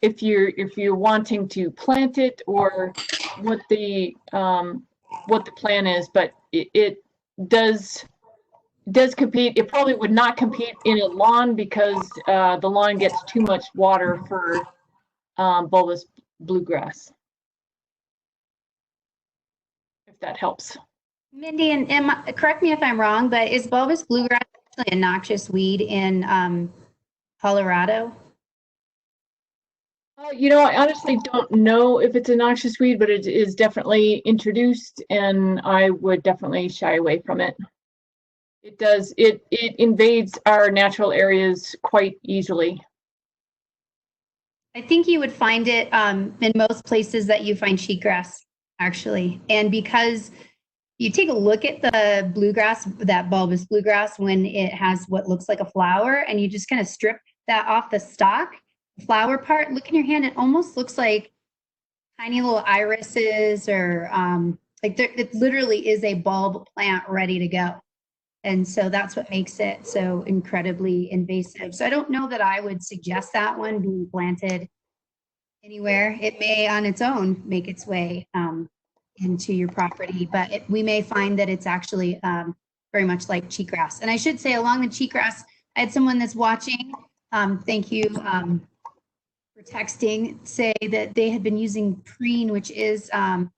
if you're wanting to plant it or what the plan is, but it does compete. It probably would not compete in a lawn because the lawn gets too much water for bulbous bluegrass. If that helps. Mindy, and correct me if I'm wrong, but is bulbous bluegrass actually a noxious weed in Colorado? I honestly don't know if it's a noxious weed, but it is definitely introduced, and I would definitely shy away from it. It invades our natural areas quite easily. I think you would find it in most places that you find cheatgrass, actually. And because you take a look at the bluegrass, that bulbous bluegrass, when it has what looks like a flower, and you just kind of strip that off the stalk, flower part, look in your hand, it almost looks like tiny little irises or it literally is a bulb plant ready to go. And so that's what makes it so incredibly invasive. So I don't know that I would suggest that one being planted anywhere. It may on its own make its way into your property, but we may find that it's actually very much like cheatgrass. And I should say along the cheatgrass, I had someone that's watching, thank you for texting, say that they had been using preen, which is an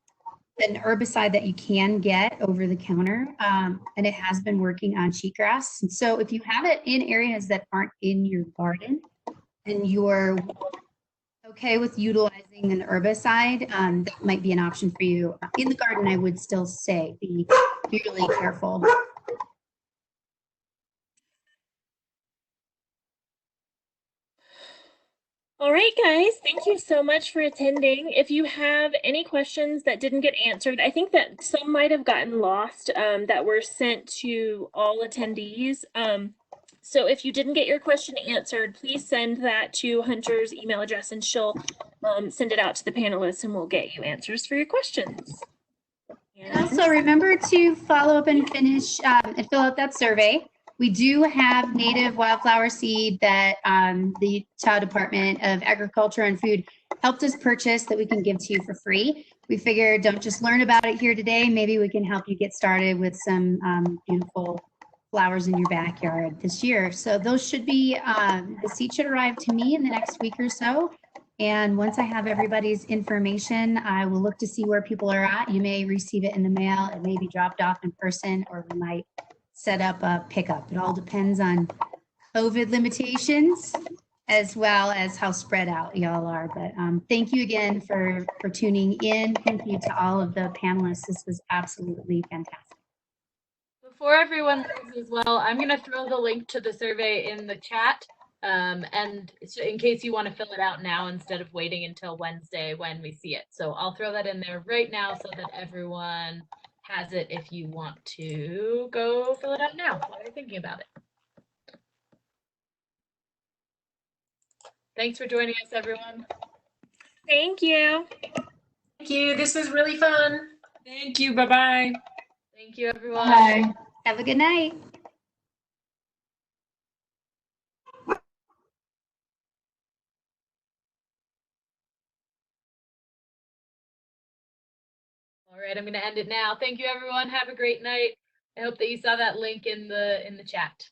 herbicide that you can get over the counter, and it has been working on cheatgrass. And so if you have it in areas that aren't in your garden and you're okay with utilizing an herbicide, that might be an option for you. In the garden, I would still say be really careful. All right, guys, thank you so much for attending. If you have any questions that didn't get answered, I think that some might have gotten lost that were sent to all attendees. So if you didn't get your question answered, please send that to Hunter's email address and she'll send it out to the panelists and we'll get you answers for your questions. And also remember to follow up and finish and fill out that survey. We do have native wildflower seed that the Utah Department of Agriculture and Food helped us purchase that we can give to you for free. We figured don't just learn about it here today. Maybe we can help you get started with some beautiful flowers in your backyard this year. So those should be, the seed should arrive to me in the next week or so. And once I have everybody's information, I will look to see where people are at. You may receive it in the mail. It may be dropped off in person, or we might set up a pickup. It all depends on COVID limitations as well as how spread out y'all are. But thank you again for tuning in. Thank you to all of the panelists. This was absolutely fantastic. Before everyone leaves as well, I'm going to throw the link to the survey in the chat. And in case you want to fill it out now instead of waiting until Wednesday when we see it. So I'll throw that in there right now so that everyone has it if you want to go fill it out now while you're thinking about it. Thanks for joining us, everyone. Thank you. Thank you. This was really fun. Thank you. Bye-bye. Thank you, everyone. Bye. Have a good night. All right, I'm going to end it now. Thank you, everyone. Have a great night. I hope that you saw that link in the chat.